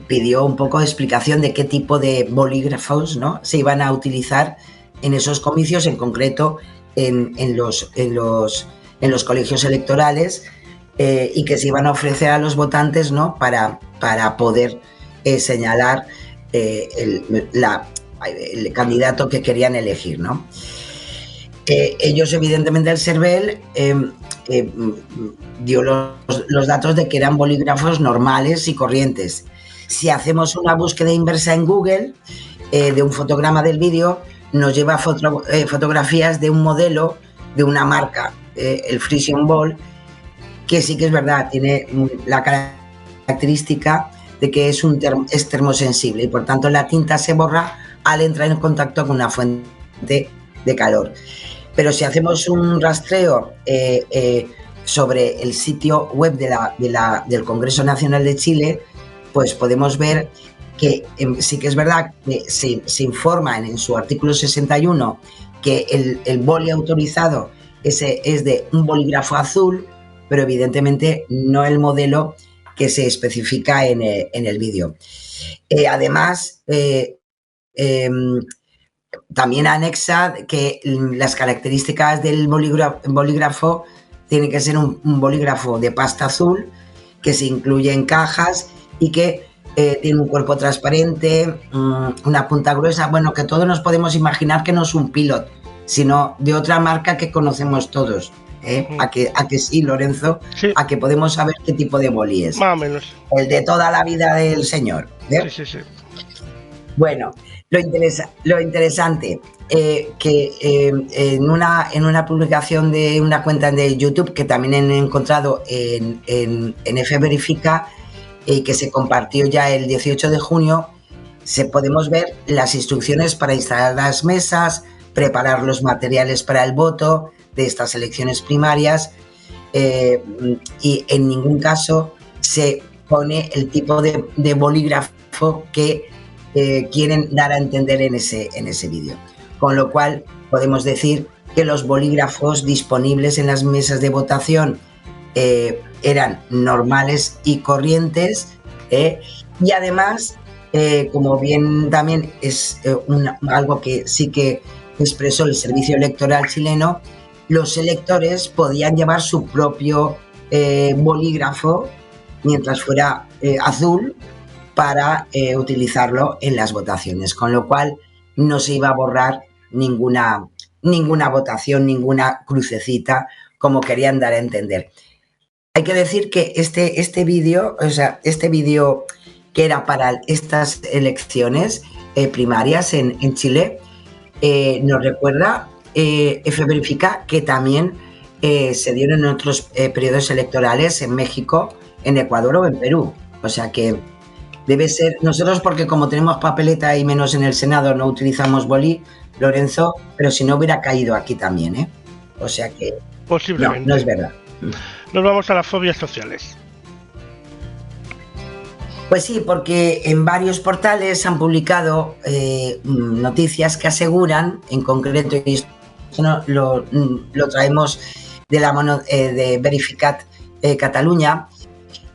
pidió un poco de explicación de qué tipo de bolígrafos, ¿no?, se iban a utilizar en esos comicios, en concreto en los colegios electorales, y que se iban a ofrecer a los votantes, ¿no?, para poder señalar el candidato que querían elegir, ¿no? Ellos, evidentemente, el CERVEL dio los datos de que eran bolígrafos normales y corrientes. Si hacemos una búsqueda inversa en Google de un fotograma del vídeo, nos lleva a fotografías de un modelo de una marca, el Frisian Ball, que sí que es verdad, tiene la característica de que es termosensible, y por tanto la tinta se borra al entrar en contacto con una fuente de calor. Pero si hacemos un rastreo sobre el sitio web del Congreso Nacional de Chile, pues podemos ver que sí que es verdad que se informa en su artículo 61 que el boli autorizado es de un bolígrafo azul, pero evidentemente no el modelo que se especifica en el vídeo. Además, también anexa que las características del bolígrafo tiene que ser un bolígrafo de pasta azul que se incluye en cajas y que tiene un cuerpo transparente, una punta gruesa, bueno, que todos nos podemos imaginar que no es un Pilot, sino de otra marca que conocemos todos. ¿A que sí, Lorenzo? Sí. A que podemos saber qué tipo de boli es. Más o menos. El de toda la vida del señor. Sí. Bueno, lo interesante que en una publicación de una cuenta de YouTube que también he encontrado en F Verifica y que se compartió ya el 18 de junio, podemos ver las instrucciones para instalar las mesas, preparar los materiales para el voto de estas elecciones primarias y en ningún caso se pone el tipo de bolígrafo que quieren dar a entender en ese vídeo. Con lo cual podemos decir que los bolígrafos disponibles en las mesas de votación eran normales y corrientes y además, como bien también es algo que sí que expresó el Servicio Electoral chileno, los electores podían llevar su propio bolígrafo mientras fuera azul para utilizarlo en las votaciones, con lo cual no se iba a borrar ninguna votación, ninguna crucecita, como querían dar a entender. Hay que decir que este vídeo, que era para estas elecciones primarias en Chile, nos recuerda F Verifica que también se dieron en otros periodos electorales en México, en Ecuador o en Perú. O sea que debe ser, nosotros porque como tenemos papeleta y menos en el Senado no utilizamos boli, Lorenzo, pero si no hubiera caído aquí también, O sea que posiblemente. No es verdad. Nos vamos a las fobias sociales. Pues sí, porque en varios portales han publicado noticias que aseguran, en concreto, y esto lo traemos de la mano de Verificat Cataluña,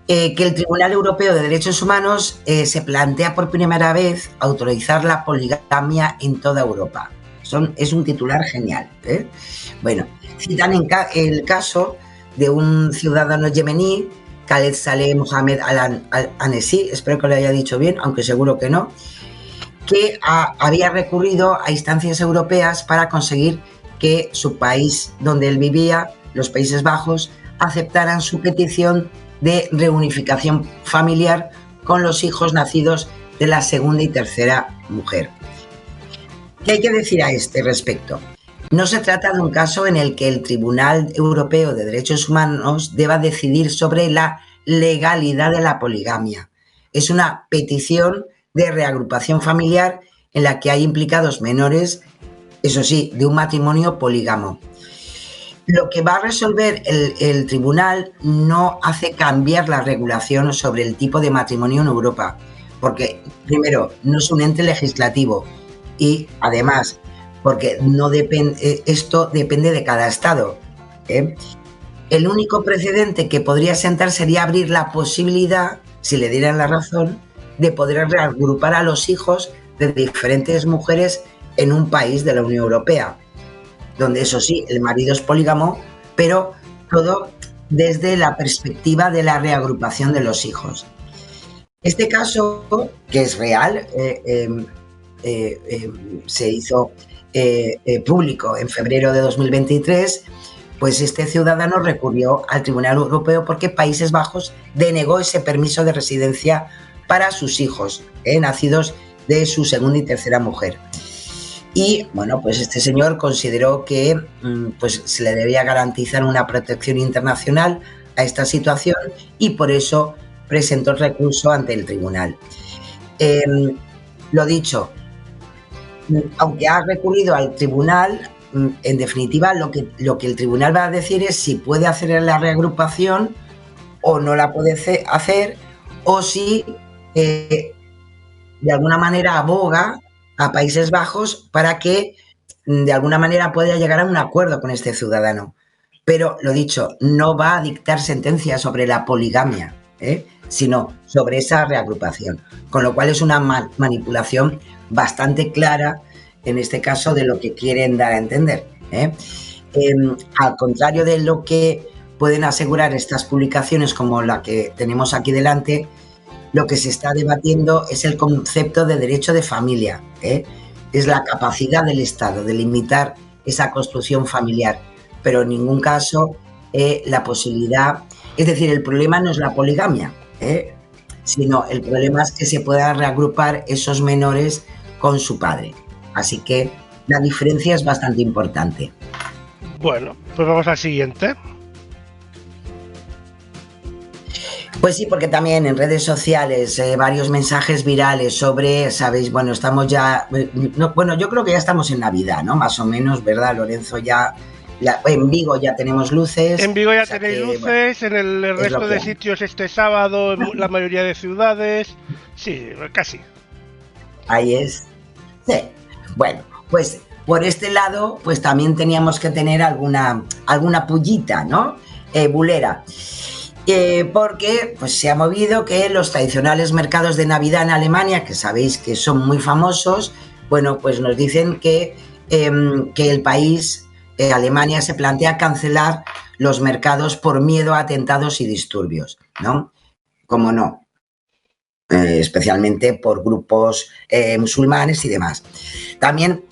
que el Tribunal Europeo de Derechos Humanos se plantea por primera vez autorizar la poligamia en toda Europa. Es un titular genial. Bueno, citan el caso de un ciudadano yemení, Khaled Saleh Mohamed Al-Anesi, espero que lo haya dicho bien, aunque seguro que no, que había recurrido a instancias europeas para conseguir que su país donde él vivía, los Países Bajos, aceptaran su petición de reunificación familiar con los hijos nacidos de la segunda y tercera mujer. ¿Qué hay que decir a este respecto? No se trata de un caso en el que el Tribunal Europeo de Derechos Humanos deba decidir sobre la legalidad de la poligamia. Es una petición de reagrupación familiar en la que hay implicados menores, eso sí, de un matrimonio polígamo. Lo que va a resolver el tribunal no hace cambiar la regulación sobre el tipo de matrimonio en Europa, porque, primero, no es un ente legislativo y, además, porque esto depende de cada estado. El único precedente que podría sentar sería abrir la posibilidad, si le dieran la razón, de poder reagrupar a los hijos de diferentes mujeres en un país de la Unión Europea, donde eso sí, el marido es polígamo, pero todo desde la perspectiva de la reagrupación de los hijos. Este caso, que es real, se hizo público en febrero de 2023, pues este ciudadano recurrió al Tribunal Europeo porque Países Bajos denegó ese permiso de residencia para sus hijos, nacidos de su segunda y tercera mujer. Y bueno, pues este señor consideró que pues se le debía garantizar una protección internacional a esta situación y por eso presentó el recurso ante el tribunal. Lo dicho, aunque ha recurrido al tribunal, en definitiva lo que el tribunal va a decir es si puede hacer la reagrupación o no la puede hacer, o si de alguna manera aboga a Países Bajos para que de alguna manera pueda llegar a un acuerdo con este ciudadano. Pero, lo dicho, no va a dictar sentencia sobre la poligamia, sino sobre esa reagrupación. Con lo cual es una manipulación bastante clara, en este caso, de lo que quieren dar a entender. Al contrario de lo que pueden asegurar estas publicaciones como la que tenemos aquí delante, lo que se está debatiendo es el concepto de derecho de familia. Es la capacidad del Estado de limitar esa construcción familiar, pero en ningún caso la posibilidad, es decir, el problema no es la poligamia, sino el problema es que se puedan reagrupar esos menores con su padre. Así que la diferencia es bastante importante. Bueno, pues vamos al siguiente. Pues sí, porque también en redes sociales varios mensajes virales sobre, sabéis, bueno, estamos ya, bueno, yo creo que ya estamos en Navidad, ¿no? Más o menos, ¿verdad, Lorenzo? Ya en Vigo ya tenemos luces. En Vigo ya tenéis luces, bueno, en el resto de sitios este sábado, en la mayoría de ciudades, sí, casi. Ahí es. Sí. Bueno, pues por este lado, pues también teníamos que tener alguna pullita, ¿no? Bulera. Porque pues se ha movido que los tradicionales mercados de Navidad en Alemania, que sabéis que son muy famosos, bueno, pues nos dicen que el país, Alemania, se plantea cancelar los mercados por miedo a atentados y disturbios, ¿no? Como no, especialmente por grupos musulmanes y demás. También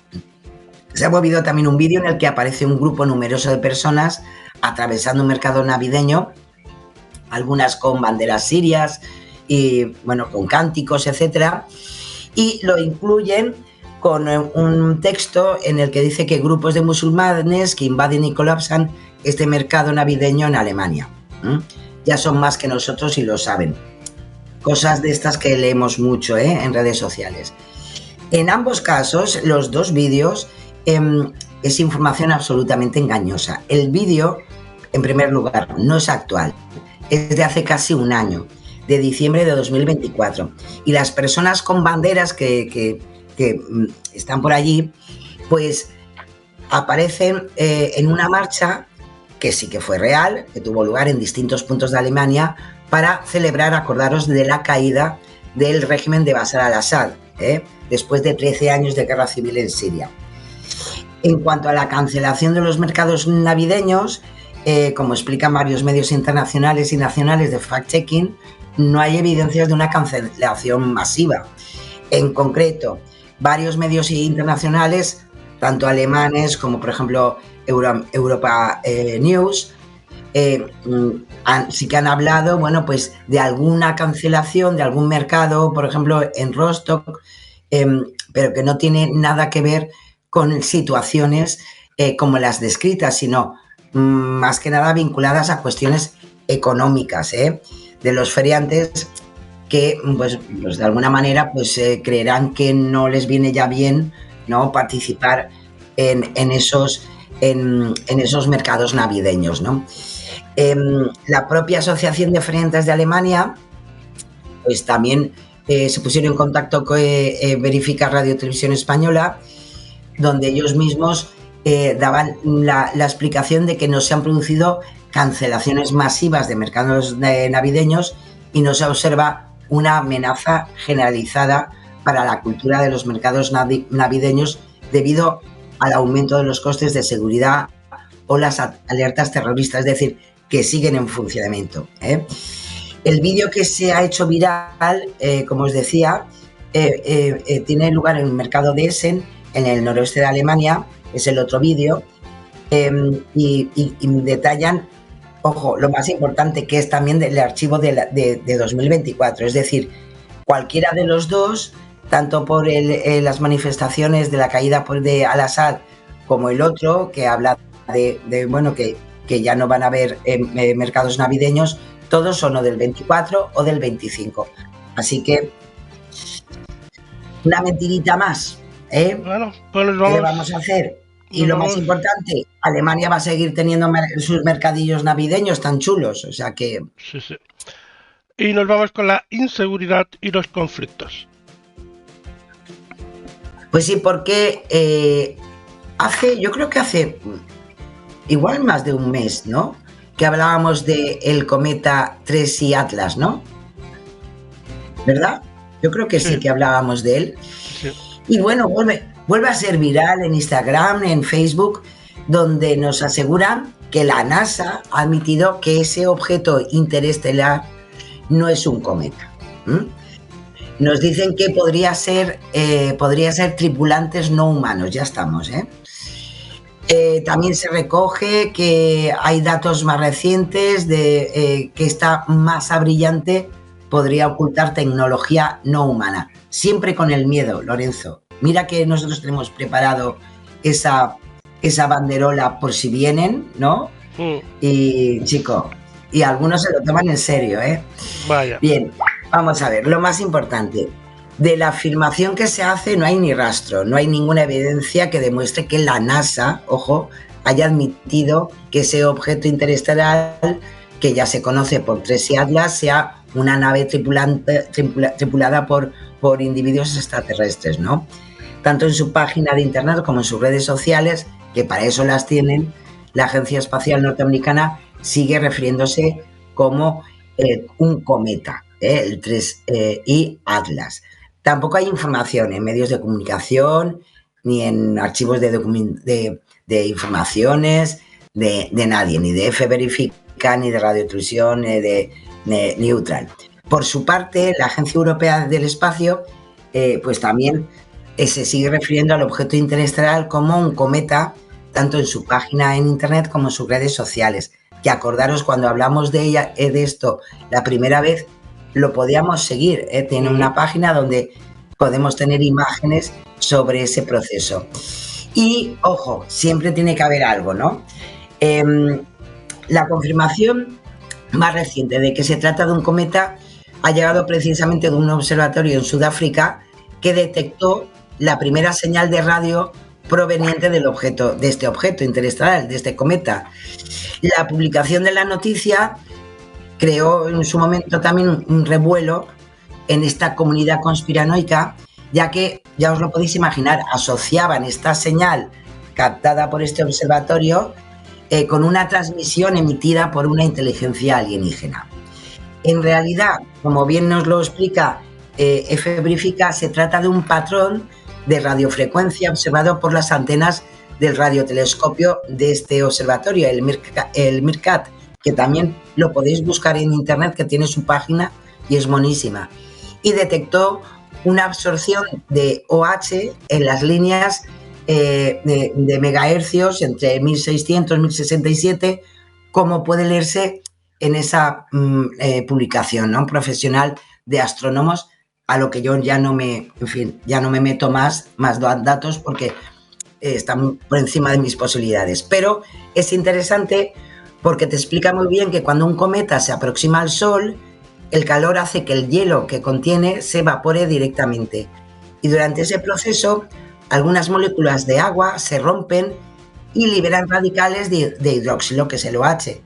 se ha movido también un vídeo en el que aparece un grupo numeroso de personas atravesando un mercado navideño, algunas con banderas sirias y, bueno, con cánticos, etcétera, y lo incluyen con un texto en el que dice que grupos de musulmanes que invaden y colapsan este mercado navideño en Alemania. Ya son más que nosotros y lo saben. Cosas de estas que leemos mucho en redes sociales. En ambos casos, los dos vídeos, es información absolutamente engañosa. El vídeo, en primer lugar, no es actual. Es de hace casi un año, de diciembre de 2024. Y las personas con banderas que están por allí, pues aparecen en una marcha que sí que fue real, que tuvo lugar en distintos puntos de Alemania para celebrar, acordaros, de la caída del régimen de Bashar al-Assad, después de 13 años de guerra civil en Siria. En cuanto a la cancelación de los mercados navideños, como explican varios medios internacionales y nacionales de fact-checking, no hay evidencias de una cancelación masiva. En concreto, varios medios internacionales, tanto alemanes como, por ejemplo, Europa News, sí que han hablado, bueno, pues de alguna cancelación de algún mercado, por ejemplo, en Rostock, pero que no tiene nada que ver con situaciones como las descritas, sino más que nada vinculadas a cuestiones económicas, de los feriantes que pues de alguna manera pues creerán que no les viene ya bien, ¿no?, participar en esos mercados navideños, ¿no? La propia Asociación de Feriantes de Alemania pues también se pusieron en contacto con Verifica Radio Televisión Española, donde ellos mismos daban la explicación de que no se han producido cancelaciones masivas de mercados navideños y no se observa una amenaza generalizada para la cultura de los mercados navideños debido al aumento de los costes de seguridad o las alertas terroristas, es decir, que siguen en funcionamiento. El vídeo que se ha hecho viral, como os decía, tiene lugar en el mercado de Essen, en el noroeste de Alemania. Es el otro vídeo, y detallan, ojo, lo más importante, que es también del archivo de 2024, es decir, cualquiera de los dos, tanto por las manifestaciones de la caída de Al-Assad como el otro, que habla de bueno, que ya no van a haber mercados navideños, todos son o del 24 o del 25. Así que, una mentirita más. Bueno, pues ¿qué le vamos a hacer? Y lo más importante, Alemania va a seguir teniendo sus mercadillos navideños tan chulos, o sea que... Sí, sí. Y nos vamos con la inseguridad y los conflictos. Pues sí, porque yo creo que hace igual más de un mes, ¿no? Que hablábamos de el cometa 3i Atlas, ¿no? ¿Verdad? Yo creo que sí que hablábamos de él. Sí. Y bueno, vuelve a ser viral en Instagram, en Facebook, donde nos aseguran que la NASA ha admitido que ese objeto interestelar no es un cometa. Nos dicen que podría ser tripulantes no humanos, ya estamos, ¿eh? También se recoge que hay datos más recientes de que esta masa brillante podría ocultar tecnología no humana. Siempre con el miedo, Lorenzo. Mira que nosotros tenemos preparado esa banderola por si vienen, ¿no? Y, chico, y algunos se lo toman en serio, ¿eh? Vaya. Bien, vamos a ver, lo más importante. De la afirmación que se hace no hay ni rastro, no hay ninguna evidencia que demuestre que la NASA, ojo, haya admitido que ese objeto interestelar, que ya se conoce por 3i Atlas, sea una nave tripulada por individuos extraterrestres, ¿no? Tanto en su página de internet como en sus redes sociales, que para eso las tienen, la Agencia Espacial Norteamericana sigue refiriéndose como un cometa, el 3i Atlas. Tampoco hay información en medios de comunicación ni en archivos de informaciones de nadie, ni de F-Verifica, ni de Radiotelevisión, ni de Neutral. Por su parte, la Agencia Europea del Espacio pues también se sigue refiriendo al objeto interestelar como un cometa, tanto en su página en internet como en sus redes sociales. Que acordaros, cuando hablamos de esto la primera vez, lo podíamos seguir. Tiene una página donde podemos tener imágenes sobre ese proceso. Y, ojo, siempre tiene que haber algo, ¿no? La confirmación más reciente de que se trata de un cometa ha llegado precisamente de un observatorio en Sudáfrica que detectó la primera señal de radio proveniente de este objeto interestelar, de este cometa. La publicación de la noticia creó en su momento también un revuelo en esta comunidad conspiranoica, ya que, ya os lo podéis imaginar, asociaban esta señal captada por este observatorio con una transmisión emitida por una inteligencia alienígena. En realidad, como bien nos lo explica F-Verifica, se trata de un patrón de radiofrecuencia observado por las antenas del radiotelescopio de este observatorio, el MIRCAT, que también lo podéis buscar en internet, que tiene su página y es monísima. Y detectó una absorción de OH en las líneas de megahercios entre 1600 y 1067, como puede leerse en esa publicación, ¿no?, profesional de astrónomos, a lo que yo ya no me meto más datos porque están por encima de mis posibilidades. Pero es interesante porque te explica muy bien que cuando un cometa se aproxima al Sol, el calor hace que el hielo que contiene se evapore directamente. Y durante ese proceso, algunas moléculas de agua se rompen y liberan radicales de hidróxilo, que es el OH.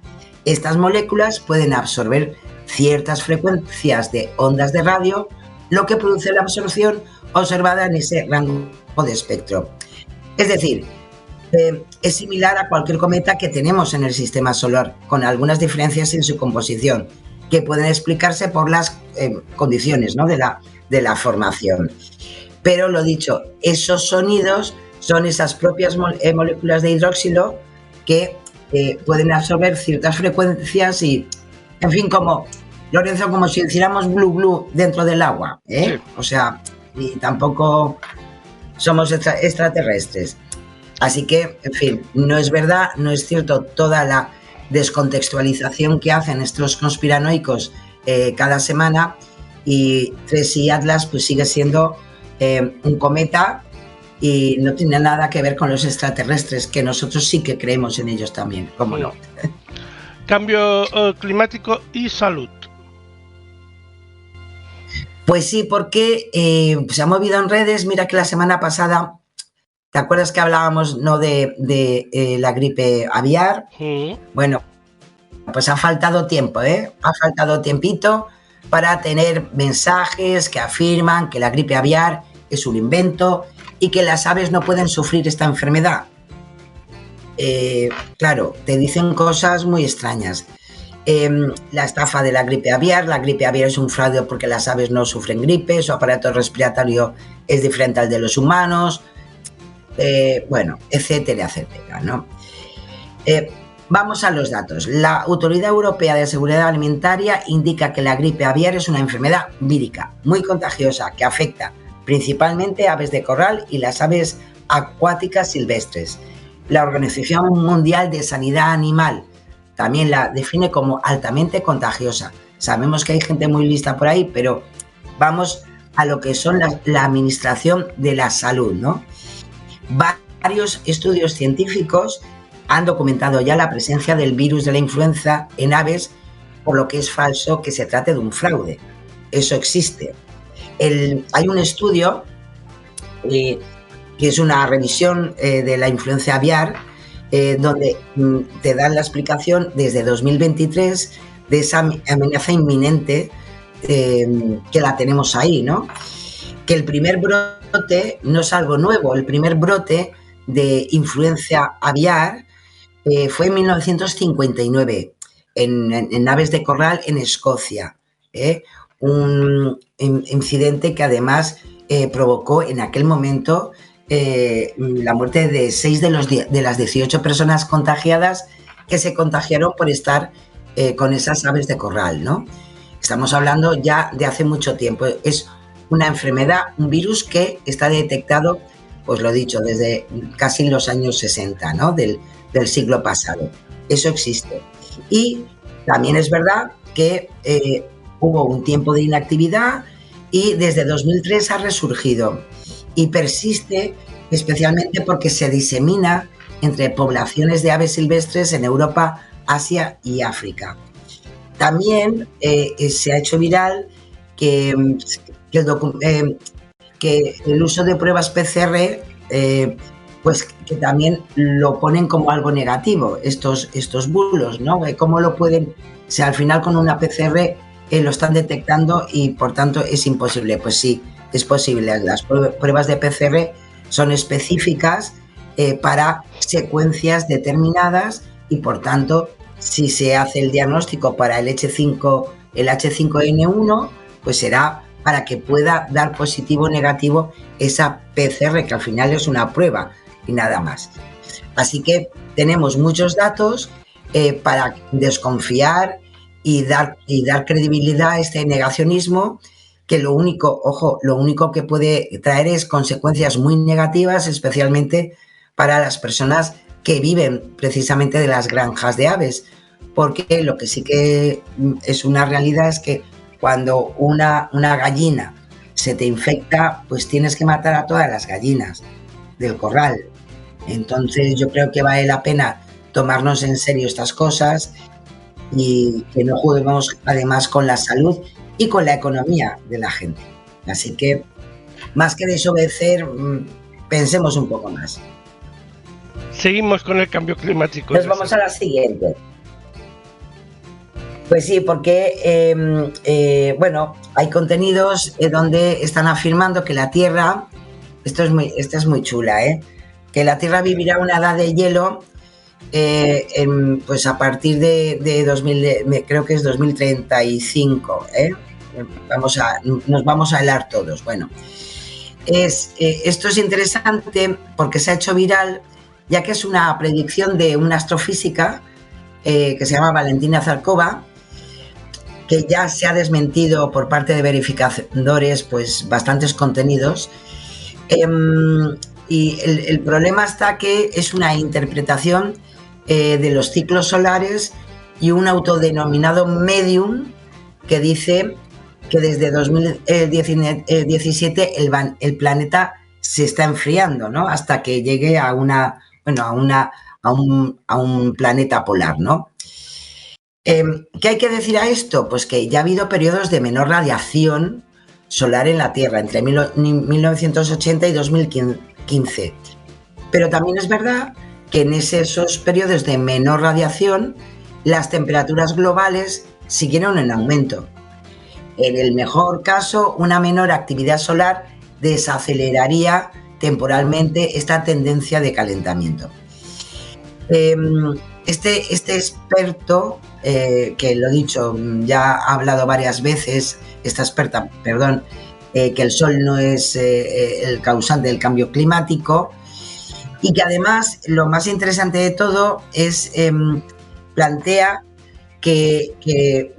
Estas moléculas pueden absorber ciertas frecuencias de ondas de radio, lo que produce la absorción observada en ese rango de espectro. Es decir, es similar a cualquier cometa que tenemos en el sistema solar, con algunas diferencias en su composición, que pueden explicarse por las condiciones, ¿no?, de la formación. Pero lo dicho, esos sonidos son esas propias moléculas de hidróxilo que pueden absorber ciertas frecuencias y, en fin, como, Lorenzo, como si hiciéramos blu blu dentro del agua, ¿eh? Sí. O sea, y tampoco somos extraterrestres. Así que, en fin, no es verdad, no es cierto toda la descontextualización que hacen estos conspiranoicos cada semana, y 3i Atlas pues sigue siendo un cometa y no tiene nada que ver con los extraterrestres, que nosotros sí que creemos en ellos también, ¿cómo no? Cambio climático y salud. Pues sí, porque se ha movido en redes. Mira que la semana pasada, ¿te acuerdas que hablábamos, no, de la gripe aviar? Bueno, pues ha faltado tiempo, ¿eh? Ha faltado tiempito para tener mensajes que afirman que la gripe aviar es un invento y que las aves no pueden sufrir esta enfermedad. Claro, te dicen cosas muy extrañas. La estafa de la gripe aviar es un fraude porque las aves no sufren gripe, su aparato respiratorio es diferente al de los humanos, bueno, etcétera, etcétera, ¿no? Vamos a los datos. La Autoridad Europea de Seguridad Alimentaria indica que la gripe aviar es una enfermedad vírica muy contagiosa que afecta principalmente a aves de corral y las aves acuáticas silvestres. La Organización Mundial de Sanidad Animal también la define como altamente contagiosa. Sabemos que hay gente muy lista por ahí, pero vamos a lo que son la Administración de la Salud, ¿no? Varios estudios científicos han documentado ya la presencia del virus de la influenza en aves, por lo que es falso que se trate de un fraude. Eso existe. Hay un estudio que es una revisión de la influenza aviar, donde te dan la explicación desde 2023 de esa amenaza inminente que la tenemos ahí, ¿no? Que el primer brote no es algo nuevo, el primer brote de influenza aviar fue en 1959 en aves de corral en Escocia, un incidente que además provocó en aquel momento la muerte de 6 de las 18 personas contagiadas que se contagiaron por estar con esas aves de corral, ¿no? Estamos hablando ya de hace mucho tiempo. Es una enfermedad, un virus que está detectado, pues lo he dicho, desde casi los años 60, ¿no? del siglo pasado. Eso existe. Y también es verdad que hubo un tiempo de inactividad y desde 2003 ha resurgido y persiste especialmente porque se disemina entre poblaciones de aves silvestres en Europa, Asia y África. También se ha hecho viral que el uso de pruebas PCR, pues que también lo ponen como algo negativo, estos bulos, ¿no? ¿Cómo lo pueden? O sea, al final con una PCR lo están detectando y por tanto es imposible. Pues sí, es posible. Las pruebas de PCR son específicas para secuencias determinadas y por tanto si se hace el diagnóstico para el H5N1, pues será para que pueda dar positivo o negativo esa PCR, que al final es una prueba y nada más. Así que tenemos muchos datos para desconfiar y dar credibilidad a este negacionismo, que lo único que puede traer es consecuencias muy negativas, especialmente para las personas que viven precisamente de las granjas de aves, porque lo que sí que es una realidad es que cuando una gallina se te infecta, pues tienes que matar a todas las gallinas del corral. Entonces yo creo que vale la pena tomarnos en serio estas cosas y que no juguemos además con la salud y con la economía de la gente. Así que, más que desobedecer, pensemos un poco más. Seguimos con el cambio climático. Nos vamos a la siguiente. Pues sí, porque, bueno, hay contenidos donde están afirmando que la Tierra, esta es muy chula, que la Tierra vivirá una edad de hielo pues a partir de 2000, creo que es 2035, nos vamos a helar todos. Bueno, esto es interesante porque se ha hecho viral, ya que es una predicción de una astrofísica que se llama Valentina Zarkova, que ya se ha desmentido por parte de verificadores pues bastantes contenidos, y el problema está que es una interpretación de los ciclos solares y un autodenominado medium que dice que desde 2017 el planeta se está enfriando, ¿no? Hasta que llegue a un planeta polar, ¿no? ¿Qué hay que decir a esto? Pues que ya ha habido periodos de menor radiación solar en la Tierra entre 1980 y 2015, pero también es verdad que en esos periodos de menor radiación las temperaturas globales siguieron en aumento. En el mejor caso, una menor actividad solar desaceleraría temporalmente esta tendencia de calentamiento. Este experto, que lo he dicho, ya ha hablado varias veces, esta experta, perdón, que el sol no es el causante del cambio climático, y que además lo más interesante de todo es plantea que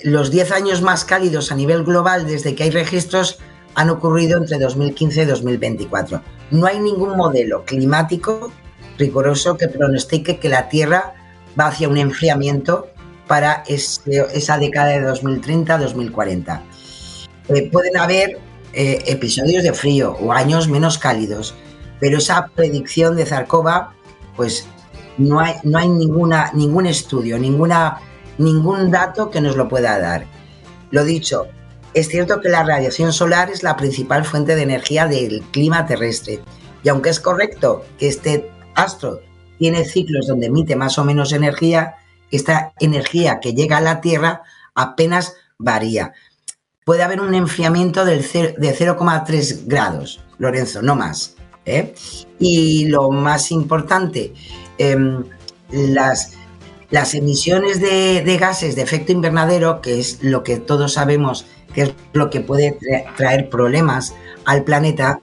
los 10 años más cálidos a nivel global desde que hay registros han ocurrido entre 2015 y 2024. No hay ningún modelo climático riguroso que pronostique que la Tierra va hacia un enfriamiento para esa década de 2030-2040. Pueden haber episodios de frío o años menos cálidos, pero esa predicción de Zarkova, pues no hay ningún estudio, ningún dato que nos lo pueda dar. Lo dicho, es cierto que la radiación solar es la principal fuente de energía del clima terrestre, y aunque es correcto que este astro tiene ciclos donde emite más o menos energía, esta energía que llega a la Tierra apenas varía. Puede haber un enfriamiento de 0,3 grados, Lorenzo, no más. Y lo más importante, las emisiones de gases de efecto invernadero, que es lo que todos sabemos que es lo que puede traer problemas al planeta,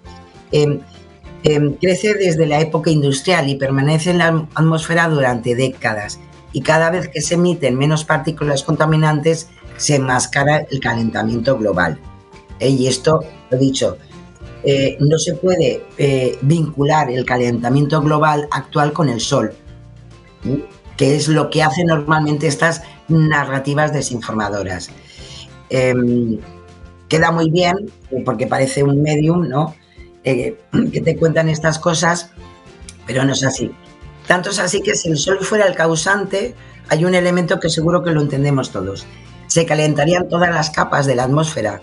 crece desde la época industrial y permanece en la atmósfera durante décadas, y cada vez que se emiten menos partículas contaminantes se enmascara el calentamiento global. Y esto, lo dicho, no se puede vincular el calentamiento global actual con el sol, que es lo que hacen normalmente estas narrativas desinformadoras. Queda muy bien, porque parece un medium, ¿no? Que te cuentan estas cosas, pero no es así. Tanto es así que si el sol fuera el causante, hay un elemento que seguro que lo entendemos todos. Se calentarían todas las capas de la atmósfera,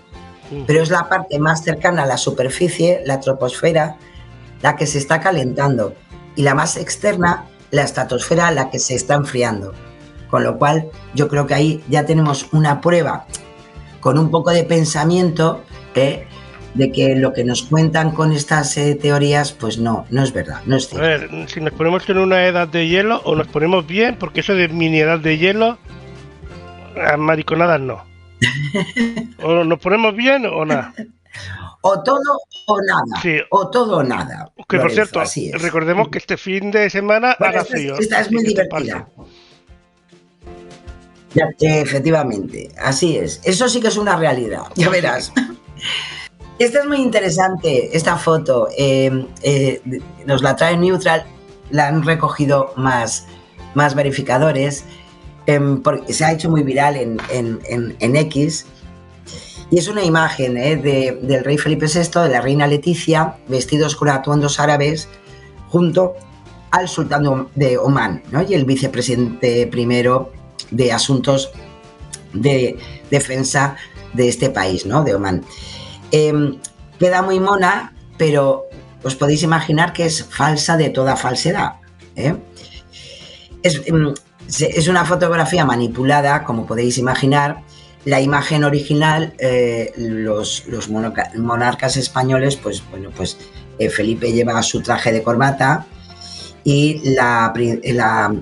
pero es la parte más cercana a la superficie, la troposfera, la que se está calentando, y la más externa, la estratosfera, la que se está enfriando. Con lo cual, yo creo que ahí ya tenemos una prueba con un poco de pensamiento de que lo que nos cuentan con estas teorías, pues no es verdad, no es cierto. A ver, si nos ponemos en una edad de hielo, o nos ponemos bien, porque eso de mini edad de hielo, a mariconadas no. O nos ponemos bien o nada. O todo o nada. Sí. O todo o nada. Que por cierto, recordemos que este fin de semana hará frío. Esta es muy divertida. Ya, efectivamente, así es. Eso sí que es una realidad, ya verás. Esta es muy interesante, esta foto. Nos la trae Neutral, la han recogido más verificadores, porque se ha hecho muy viral en X. Y es una imagen del rey Felipe VI, de la reina Leticia, vestidos con atuendos árabes, junto al sultán de Omán, ¿no? Y el vicepresidente primero de Asuntos de Defensa de este país, ¿no? De Omán. Queda muy mona, pero os podéis imaginar que es falsa de toda falsedad. Es una fotografía manipulada, como podéis imaginar. La imagen original, los monarcas españoles, pues bueno, pues Felipe lleva su traje de corbata y la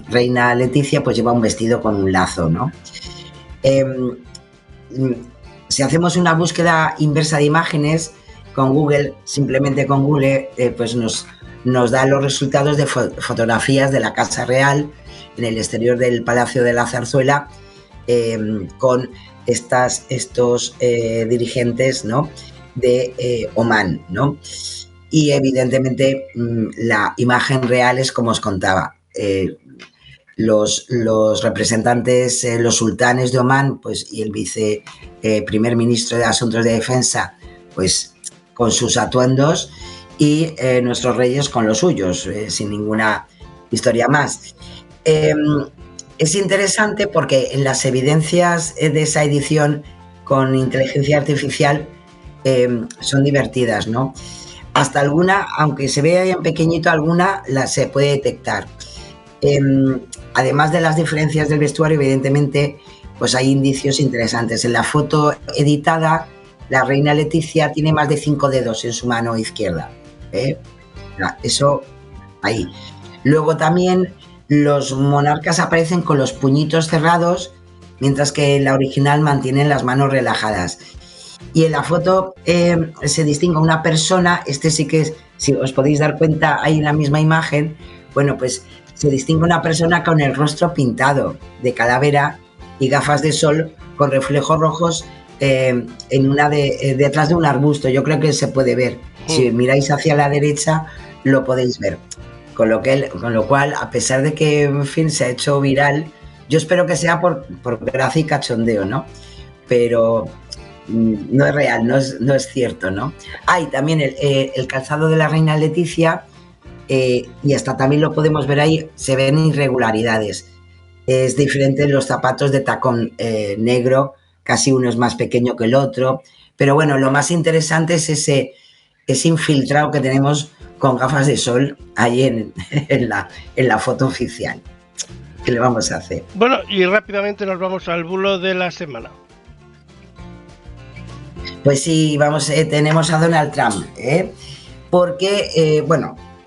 reina Leticia pues lleva un vestido con un lazo, ¿no? Si hacemos una búsqueda inversa de imágenes con Google, simplemente con Google, pues nos da los resultados de fotografías de la Casa Real en el exterior del Palacio de la Zarzuela, con estos dirigentes, ¿no? De Omán, ¿no? Y evidentemente la imagen real es como os contaba. Los representantes, los sultanes de Omán, pues, y el primer ministro de Asuntos de Defensa, pues con sus atuendos, y nuestros reyes con los suyos, sin ninguna historia más. Es interesante porque en las evidencias de esa edición con inteligencia artificial son divertidas, ¿no? Hasta alguna, aunque se vea en pequeñito, alguna se puede detectar. Además de las diferencias del vestuario, evidentemente pues hay indicios interesantes. En la foto editada, la reina Leticia tiene más de 5 dedos en su mano izquierda. Eso ahí. Luego también los monarcas aparecen con los puñitos cerrados, mientras que en la original mantienen las manos relajadas. Y en la foto se distingue una persona, sí que, si os podéis dar cuenta, hay en la misma imagen, bueno, pues se distingue una persona con el rostro pintado de calavera y gafas de sol con reflejos rojos detrás de un arbusto. Yo creo que se puede ver. Si miráis hacia la derecha, lo podéis ver. Con lo cual, a pesar de que, en fin, se ha hecho viral, yo espero que sea por gracia y cachondeo, ¿no? Pero no es real, no es cierto, ¿no? Y también el calzado de la reina Leticia, y hasta también lo podemos ver ahí, se ven irregularidades. Es diferente los zapatos de tacón negro, casi uno es más pequeño que el otro, pero bueno, lo más interesante es ese infiltrado que tenemos con gafas de sol ahí en la foto oficial. ¿Qué le vamos a hacer? Bueno, y rápidamente nos vamos al bulo de la semana. Pues sí, tenemos a Donald Trump, porque,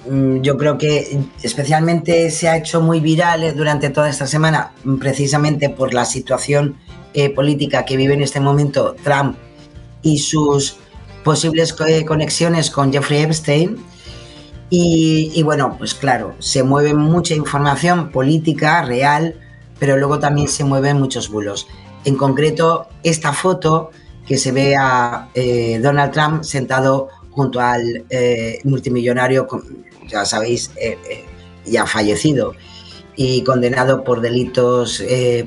yo creo que especialmente se ha hecho muy viral durante toda esta semana, precisamente por la situación política que vive en este momento Trump y sus posibles conexiones con Jeffrey Epstein. Y bueno, pues claro, se mueve mucha información política real, pero luego también se mueven muchos bulos. En concreto, esta foto que se ve a Donald Trump sentado junto al multimillonario, ya sabéis, ya fallecido y condenado por delitos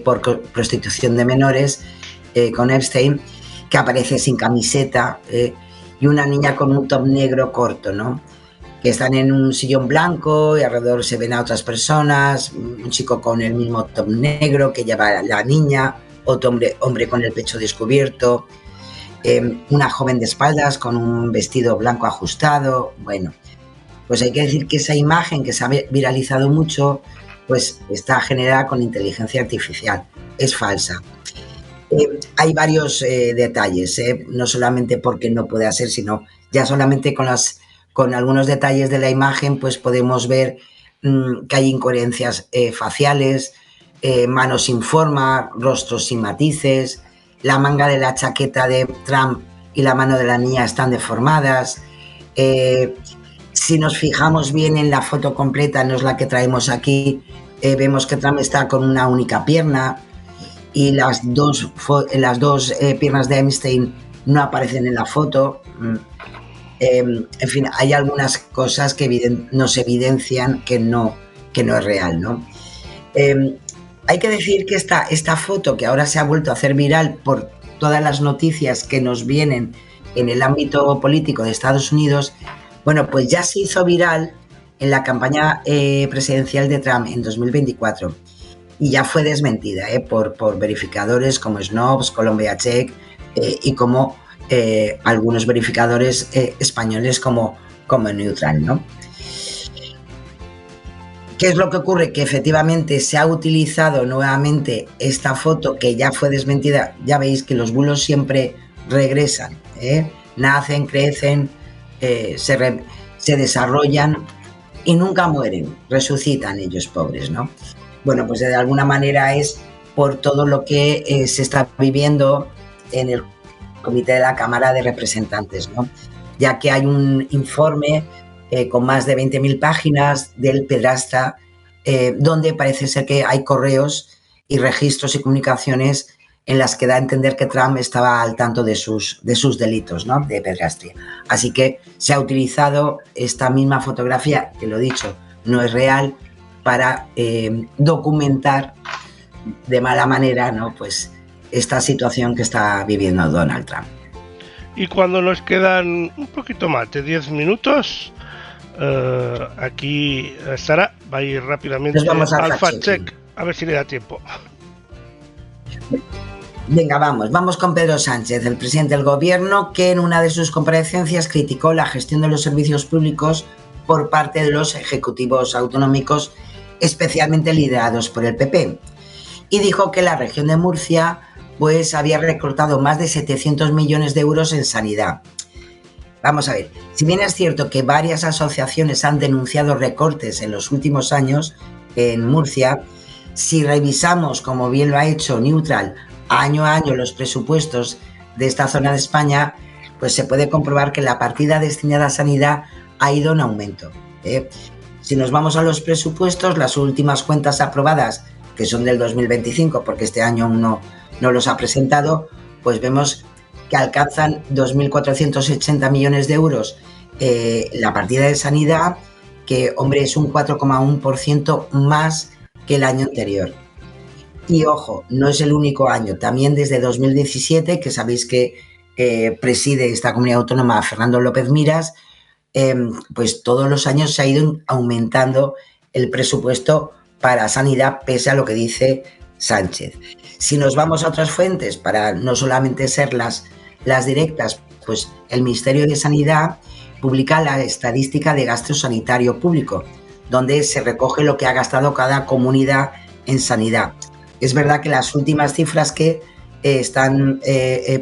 por prostitución de menores con Epstein, que aparece sin camiseta, y una niña con un top negro corto, ¿no? Que están en un sillón blanco y alrededor se ven a otras personas, un chico con el mismo top negro que lleva la niña, otro hombre con el pecho descubierto, una joven de espaldas con un vestido blanco ajustado. Bueno, pues hay que decir que esa imagen que se ha viralizado mucho, pues está generada con inteligencia artificial, es falsa. Hay varios detalles, no solamente porque no puede ser, sino ya solamente con algunos detalles de la imagen, pues podemos ver que hay incoherencias faciales, manos sin forma, rostros sin matices, la manga de la chaqueta de Trump y la mano de la niña están deformadas. Si nos fijamos bien en la foto completa, no es la que traemos aquí, vemos que Trump está con una única pierna y las dos piernas de Epstein no aparecen en la foto. En fin, hay algunas cosas que nos evidencian que no es real, ¿no? Hay que decir que esta foto, que ahora se ha vuelto a hacer viral por todas las noticias que nos vienen en el ámbito político de Estados Unidos, bueno, pues ya se hizo viral en la campaña presidencial de Trump en 2024 y ya fue desmentida por verificadores como Snopes, Columbia Check y como algunos verificadores españoles como Neutral, ¿no? ¿Qué es lo que ocurre? Que efectivamente se ha utilizado nuevamente esta foto que ya fue desmentida. Ya veis que los bulos siempre regresan, nacen, crecen, se desarrollan y nunca mueren, resucitan ellos pobres, ¿no? Bueno, pues de alguna manera es por todo lo que se está viviendo en el Comité de la Cámara de Representantes, ¿no? Ya que hay un informe con más de 20.000 páginas del pederasta, donde parece ser que hay correos y registros y comunicaciones en las que da a entender que Trump estaba al tanto de sus delitos, ¿no? De pederastia. Así que se ha utilizado esta misma fotografía, que lo dicho, no es real, para documentar de mala manera, ¿no? Pues esta situación que está viviendo Donald Trump. Y cuando nos quedan un poquito más de 10 minutos, aquí Sara va a ir rápidamente al fact-check, a ver si le da tiempo. Venga, vamos con Pedro Sánchez, el presidente del gobierno, que en una de sus comparecencias criticó la gestión de los servicios públicos por parte de los ejecutivos autonómicos, especialmente liderados por el PP. y dijo que la región de Murcia pues había recortado más de 700 millones de euros en sanidad. Vamos a ver, si bien es cierto que varias asociaciones han denunciado recortes en los últimos años en Murcia, si revisamos, como bien lo ha hecho Neutral, año a año los presupuestos de esta zona de España, pues se puede comprobar que la partida destinada a sanidad ha ido en aumento. Si nos vamos a los presupuestos, las últimas cuentas aprobadas, que son del 2025, porque este año aún no los ha presentado, pues vemos que alcanzan 2.480 millones de euros la partida de sanidad, que, hombre, es un 4,1% más que el año anterior. Y, ojo, no es el único año. También desde 2017, que sabéis que preside esta comunidad autónoma Fernando López Miras, pues todos los años se ha ido aumentando el presupuesto para sanidad, pese a lo que dice Sánchez. Si nos vamos a otras fuentes, para no solamente ser las directas, pues el Ministerio de Sanidad publica la estadística de gasto sanitario público, donde se recoge lo que ha gastado cada comunidad en sanidad. Es verdad que las últimas cifras que están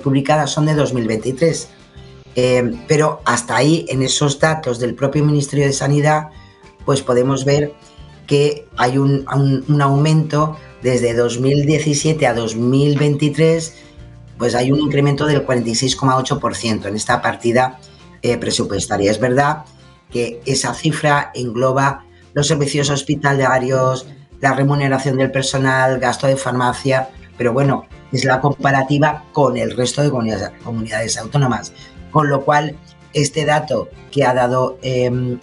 publicadas son de 2023, pero hasta ahí, en esos datos del propio Ministerio de Sanidad, pues podemos ver que hay un aumento desde 2017 a 2023, pues hay un incremento del 46,8% en esta partida presupuestaria. Es verdad que esa cifra engloba los servicios hospitalarios, la remuneración del personal, gasto de farmacia, pero bueno, es la comparativa con el resto de comunidades autónomas, con lo cual este dato que ha dado el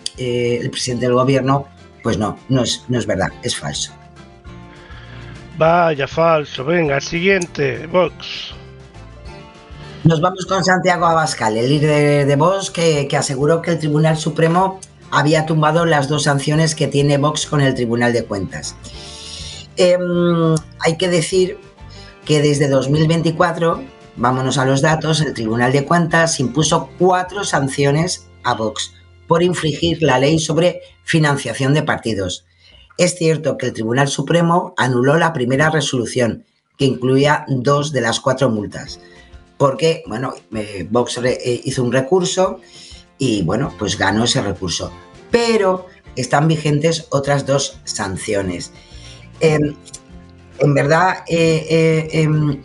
presidente del gobierno, pues no es verdad, es falso. Vaya, falso. Venga, siguiente, Vox. Nos vamos con Santiago Abascal, el líder de Vox, que aseguró que el Tribunal Supremo había tumbado las 2 sanciones que tiene Vox con el Tribunal de Cuentas. Hay que decir que desde 2024, vámonos a los datos, el Tribunal de Cuentas impuso 4 sanciones a Vox por infringir la ley sobre financiación de partidos. Es cierto que el Tribunal Supremo anuló la primera resolución, que incluía 2 de las 4 multas, porque, bueno, Vox hizo un recurso y, bueno, pues ganó ese recurso. Pero están vigentes otras 2 sanciones. En verdad, el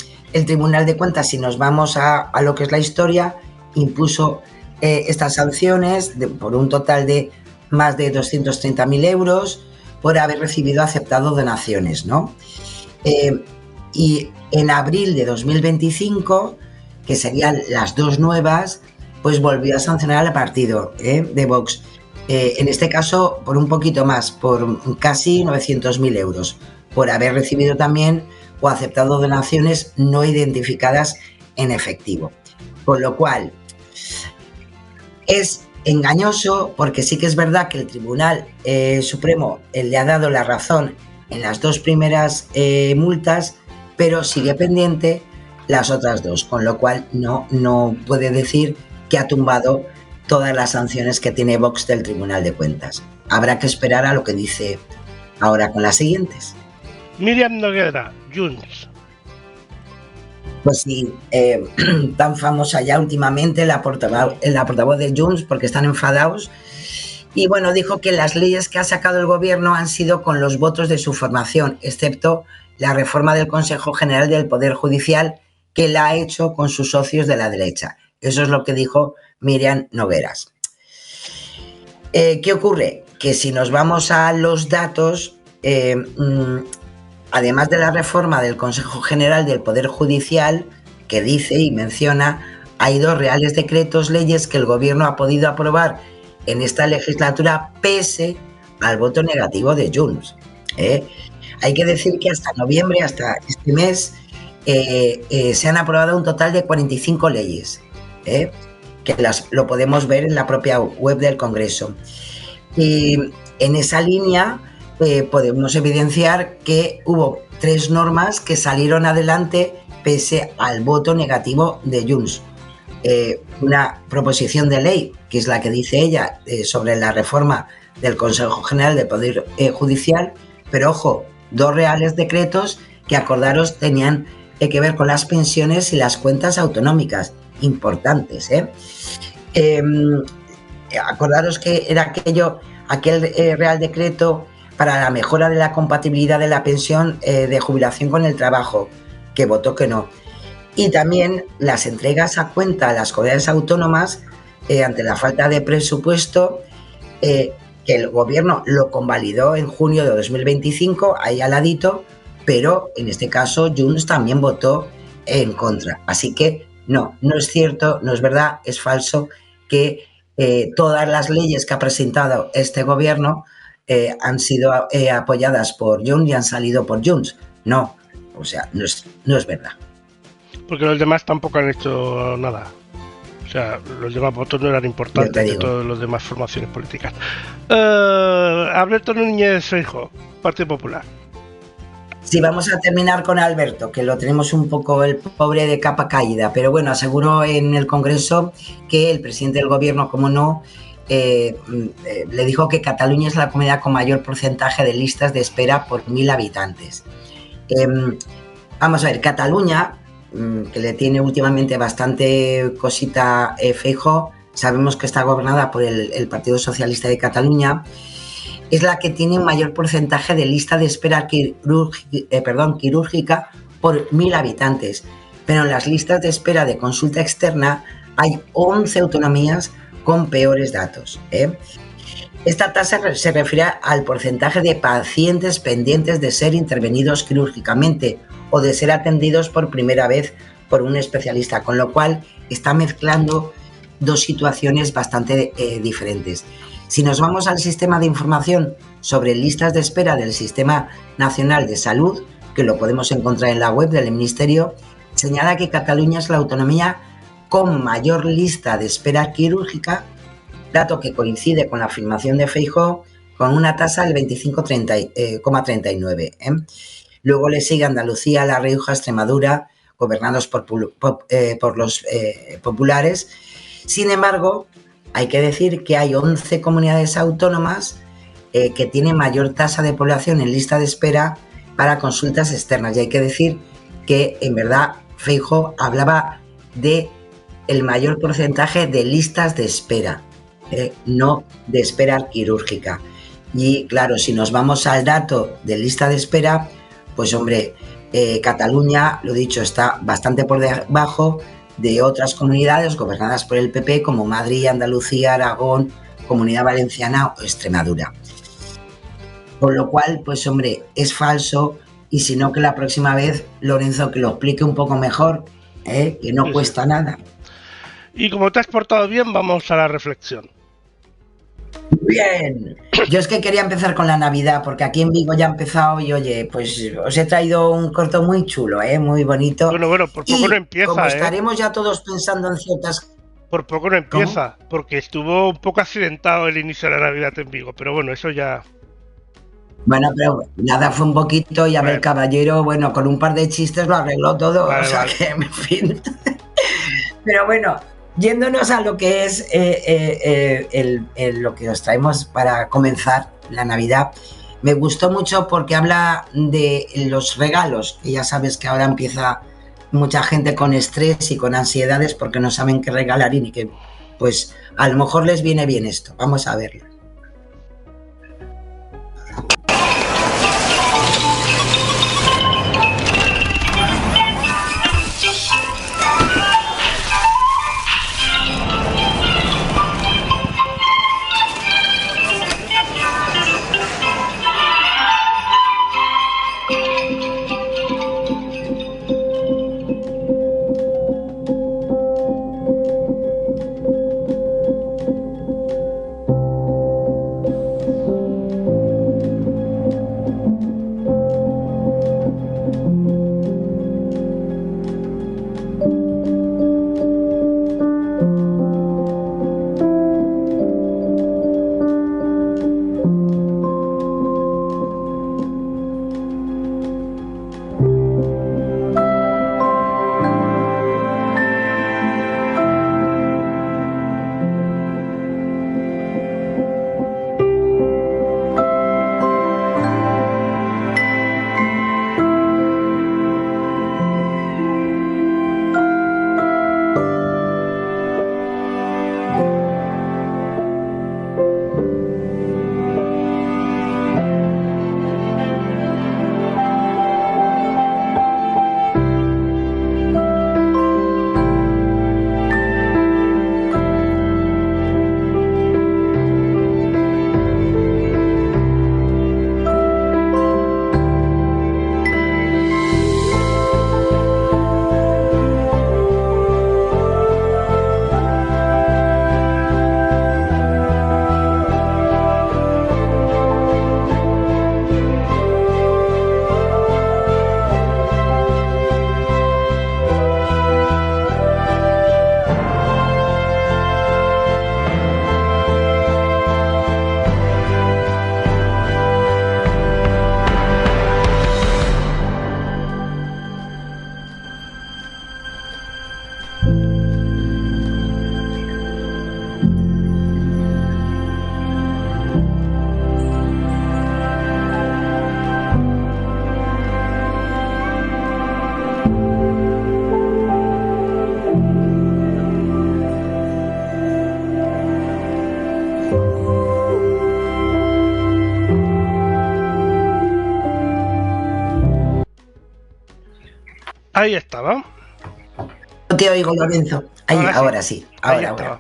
Tribunal de Cuentas, si nos vamos a lo que es la historia, impuso estas sanciones por un total de más de 230.000 euros por haber recibido aceptado donaciones, ¿no? Y en abril de 2025, que serían las 2 nuevas, pues volvió a sancionar al partido de Vox. En este caso, por un poquito más, por casi 900.000 euros, por haber recibido también o aceptado donaciones no identificadas en efectivo. Con lo cual, es engañoso, porque sí que es verdad que el Tribunal Supremo le ha dado la razón en las 2 primeras multas, pero sigue pendiente las otras 2, con lo cual no puede decir que ha tumbado todas las sanciones que tiene Vox del Tribunal de Cuentas. Habrá que esperar a lo que dice ahora con las siguientes. Míriam Noguera, Junts. Pues sí, tan famosa ya últimamente la portavoz de Junts, porque están enfadados. Y bueno, dijo que las leyes que ha sacado el gobierno han sido con los votos de su formación, excepto la reforma del Consejo General del Poder Judicial, que la ha hecho con sus socios de la derecha. Eso es lo que dijo Míriam Nogueras. ¿Qué ocurre? Que si nos vamos a los datos, además de la reforma del Consejo General del Poder Judicial, que dice y menciona, hay 2 reales decretos leyes que el gobierno ha podido aprobar en esta legislatura pese al voto negativo de Junts. Hay que decir que hasta noviembre, hasta este mes, se han aprobado un total de 45 leyes, que lo podemos ver en la propia web del Congreso. Y en esa línea podemos evidenciar que hubo 3 normas que salieron adelante pese al voto negativo de Junts. Una proposición de ley, que es la que dice ella, sobre la reforma del Consejo General del Poder Judicial, pero ojo, 2 reales decretos que acordaros tenían que ver con las pensiones y las cuentas autonómicas, importantes. Acordaros que era aquel Real Decreto para la mejora de la compatibilidad de la pensión de jubilación con el trabajo, que votó que no. Y también las entregas a cuenta a las comunidades autónomas ante la falta de presupuesto, que el gobierno lo convalidó en junio de 2025, ahí al ladito, pero en este caso Junts también votó en contra. Así que no es cierto, no es verdad, es falso que todas las leyes que ha presentado este gobierno han sido apoyadas por Junts y han salido por Junts. No, o sea, no es verdad. Porque los demás tampoco han hecho nada. O sea, los demás votos no eran importantes de todas las demás formaciones políticas. Alberto Núñez Feijóo, Partido Popular. Sí, vamos a terminar con Alberto, que lo tenemos un poco el pobre de capa caída, pero bueno, aseguró en el Congreso que el presidente del gobierno, como no, le dijo que Cataluña es la comunidad con mayor porcentaje de listas de espera por 1.000 habitantes. Vamos a ver, Cataluña, que le tiene últimamente bastante cosita Feijóo, sabemos que está gobernada por el Partido Socialista de Cataluña, es la que tiene un mayor porcentaje de lista de espera quirúrgica por 1.000 habitantes. Pero en las listas de espera de consulta externa hay 11 autonomías con peores datos. Esta tasa se refiere al porcentaje de pacientes pendientes de ser intervenidos quirúrgicamente o de ser atendidos por primera vez por un especialista, con lo cual está mezclando dos situaciones bastante diferentes. Si nos vamos al sistema de información sobre listas de espera del Sistema Nacional de Salud, que lo podemos encontrar en la web del Ministerio, señala que Cataluña es la autonomía con mayor lista de espera quirúrgica, dato que coincide con la afirmación de Feijóo, con una tasa del 25,39. Luego le sigue Andalucía, La Rioja, Extremadura, gobernados por los populares. Sin embargo, hay que decir que hay 11 comunidades autónomas que tienen mayor tasa de población en lista de espera para consultas externas. Y hay que decir que, en verdad, Feijóo hablaba de el mayor porcentaje de listas de espera, no de espera quirúrgica. Y claro, si nos vamos al dato de lista de espera, pues hombre, Cataluña, lo dicho, está bastante por debajo de otras comunidades gobernadas por el PP como Madrid, Andalucía, Aragón, Comunidad Valenciana o Extremadura. Con lo cual, pues hombre, es falso, y si no, que la próxima vez, Lorenzo, que lo explique un poco mejor, que no cuesta nada. Y como te has portado bien, vamos a la reflexión. Bien, yo es que quería empezar con la Navidad, porque aquí en Vigo ya ha empezado y oye, pues os he traído un corto muy chulo, muy bonito. Bueno, por poco no empieza, como estaremos ya todos pensando en ciertas... Por poco no empieza, ¿cómo? Porque estuvo un poco accidentado el inicio de la Navidad en Vigo, pero bueno, eso ya... Bueno, pero nada, fue un poquito y a ver, el caballero, bueno, con un par de chistes lo arregló todo, vale, o sea que, en fin... Pero bueno... Yéndonos a lo que es lo que os traemos para comenzar la Navidad, me gustó mucho porque habla de los regalos, que ya sabes que ahora empieza mucha gente con estrés y con ansiedades porque no saben qué regalar y que, pues, a lo mejor les viene bien esto. Vamos a verlo. Ahí estaba. No te oigo, Lorenzo. Ahora sí. Ahora.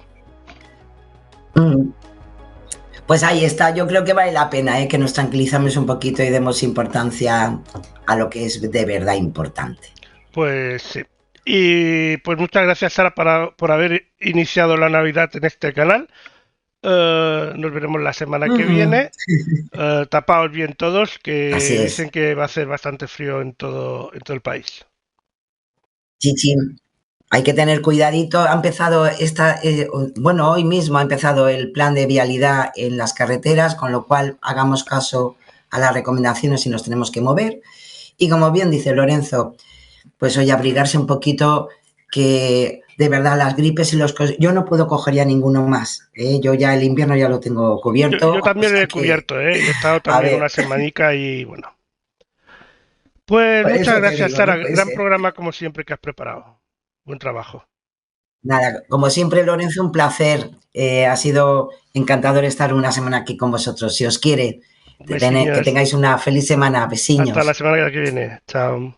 Pues ahí está. Yo creo que vale la pena que nos tranquilizamos un poquito y demos importancia a lo que es de verdad importante. Pues sí. Y pues muchas gracias, Sara, por haber iniciado la Navidad en este canal. Nos veremos la semana que viene. Tapaos bien todos, que dicen que va a hacer bastante frío en todo el país. Sí. Hay que tener cuidadito. Ha empezado hoy mismo ha empezado el plan de vialidad en las carreteras, con lo cual hagamos caso a las recomendaciones si nos tenemos que mover. Y como bien dice Lorenzo, pues hoy abrigarse un poquito, que de verdad las gripes y yo no puedo coger ya ninguno más. Yo ya el invierno ya lo tengo cubierto. Yo también lo he cubierto, He estado también una semanica y bueno. Pues muchas gracias, Sara. Gran programa como siempre que has preparado. Buen trabajo. Nada, como siempre, Lorenzo, un placer. Ha sido encantador estar una semana aquí con vosotros. Si os quiere, que tengáis una feliz semana. Besiños. Hasta la semana que viene. Chao.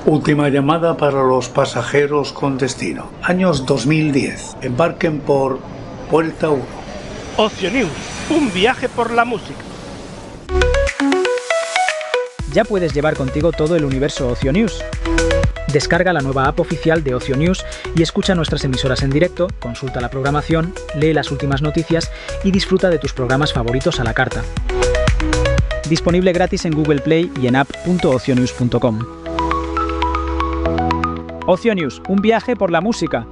Última llamada para los pasajeros con destino. Años 2010. Embarquen por Puerta 1. Ocio News, un viaje por la música. Ya puedes llevar contigo todo el universo Ocio News. Descarga la nueva app oficial de Ocio News y escucha nuestras emisoras en directo, consulta la programación, lee las últimas noticias y disfruta de tus programas favoritos a la carta. Disponible gratis en Google Play y en app.ocionews.com. Ocio News, un viaje por la música.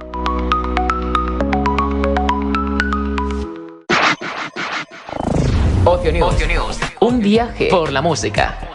Ocio News, un viaje por la música.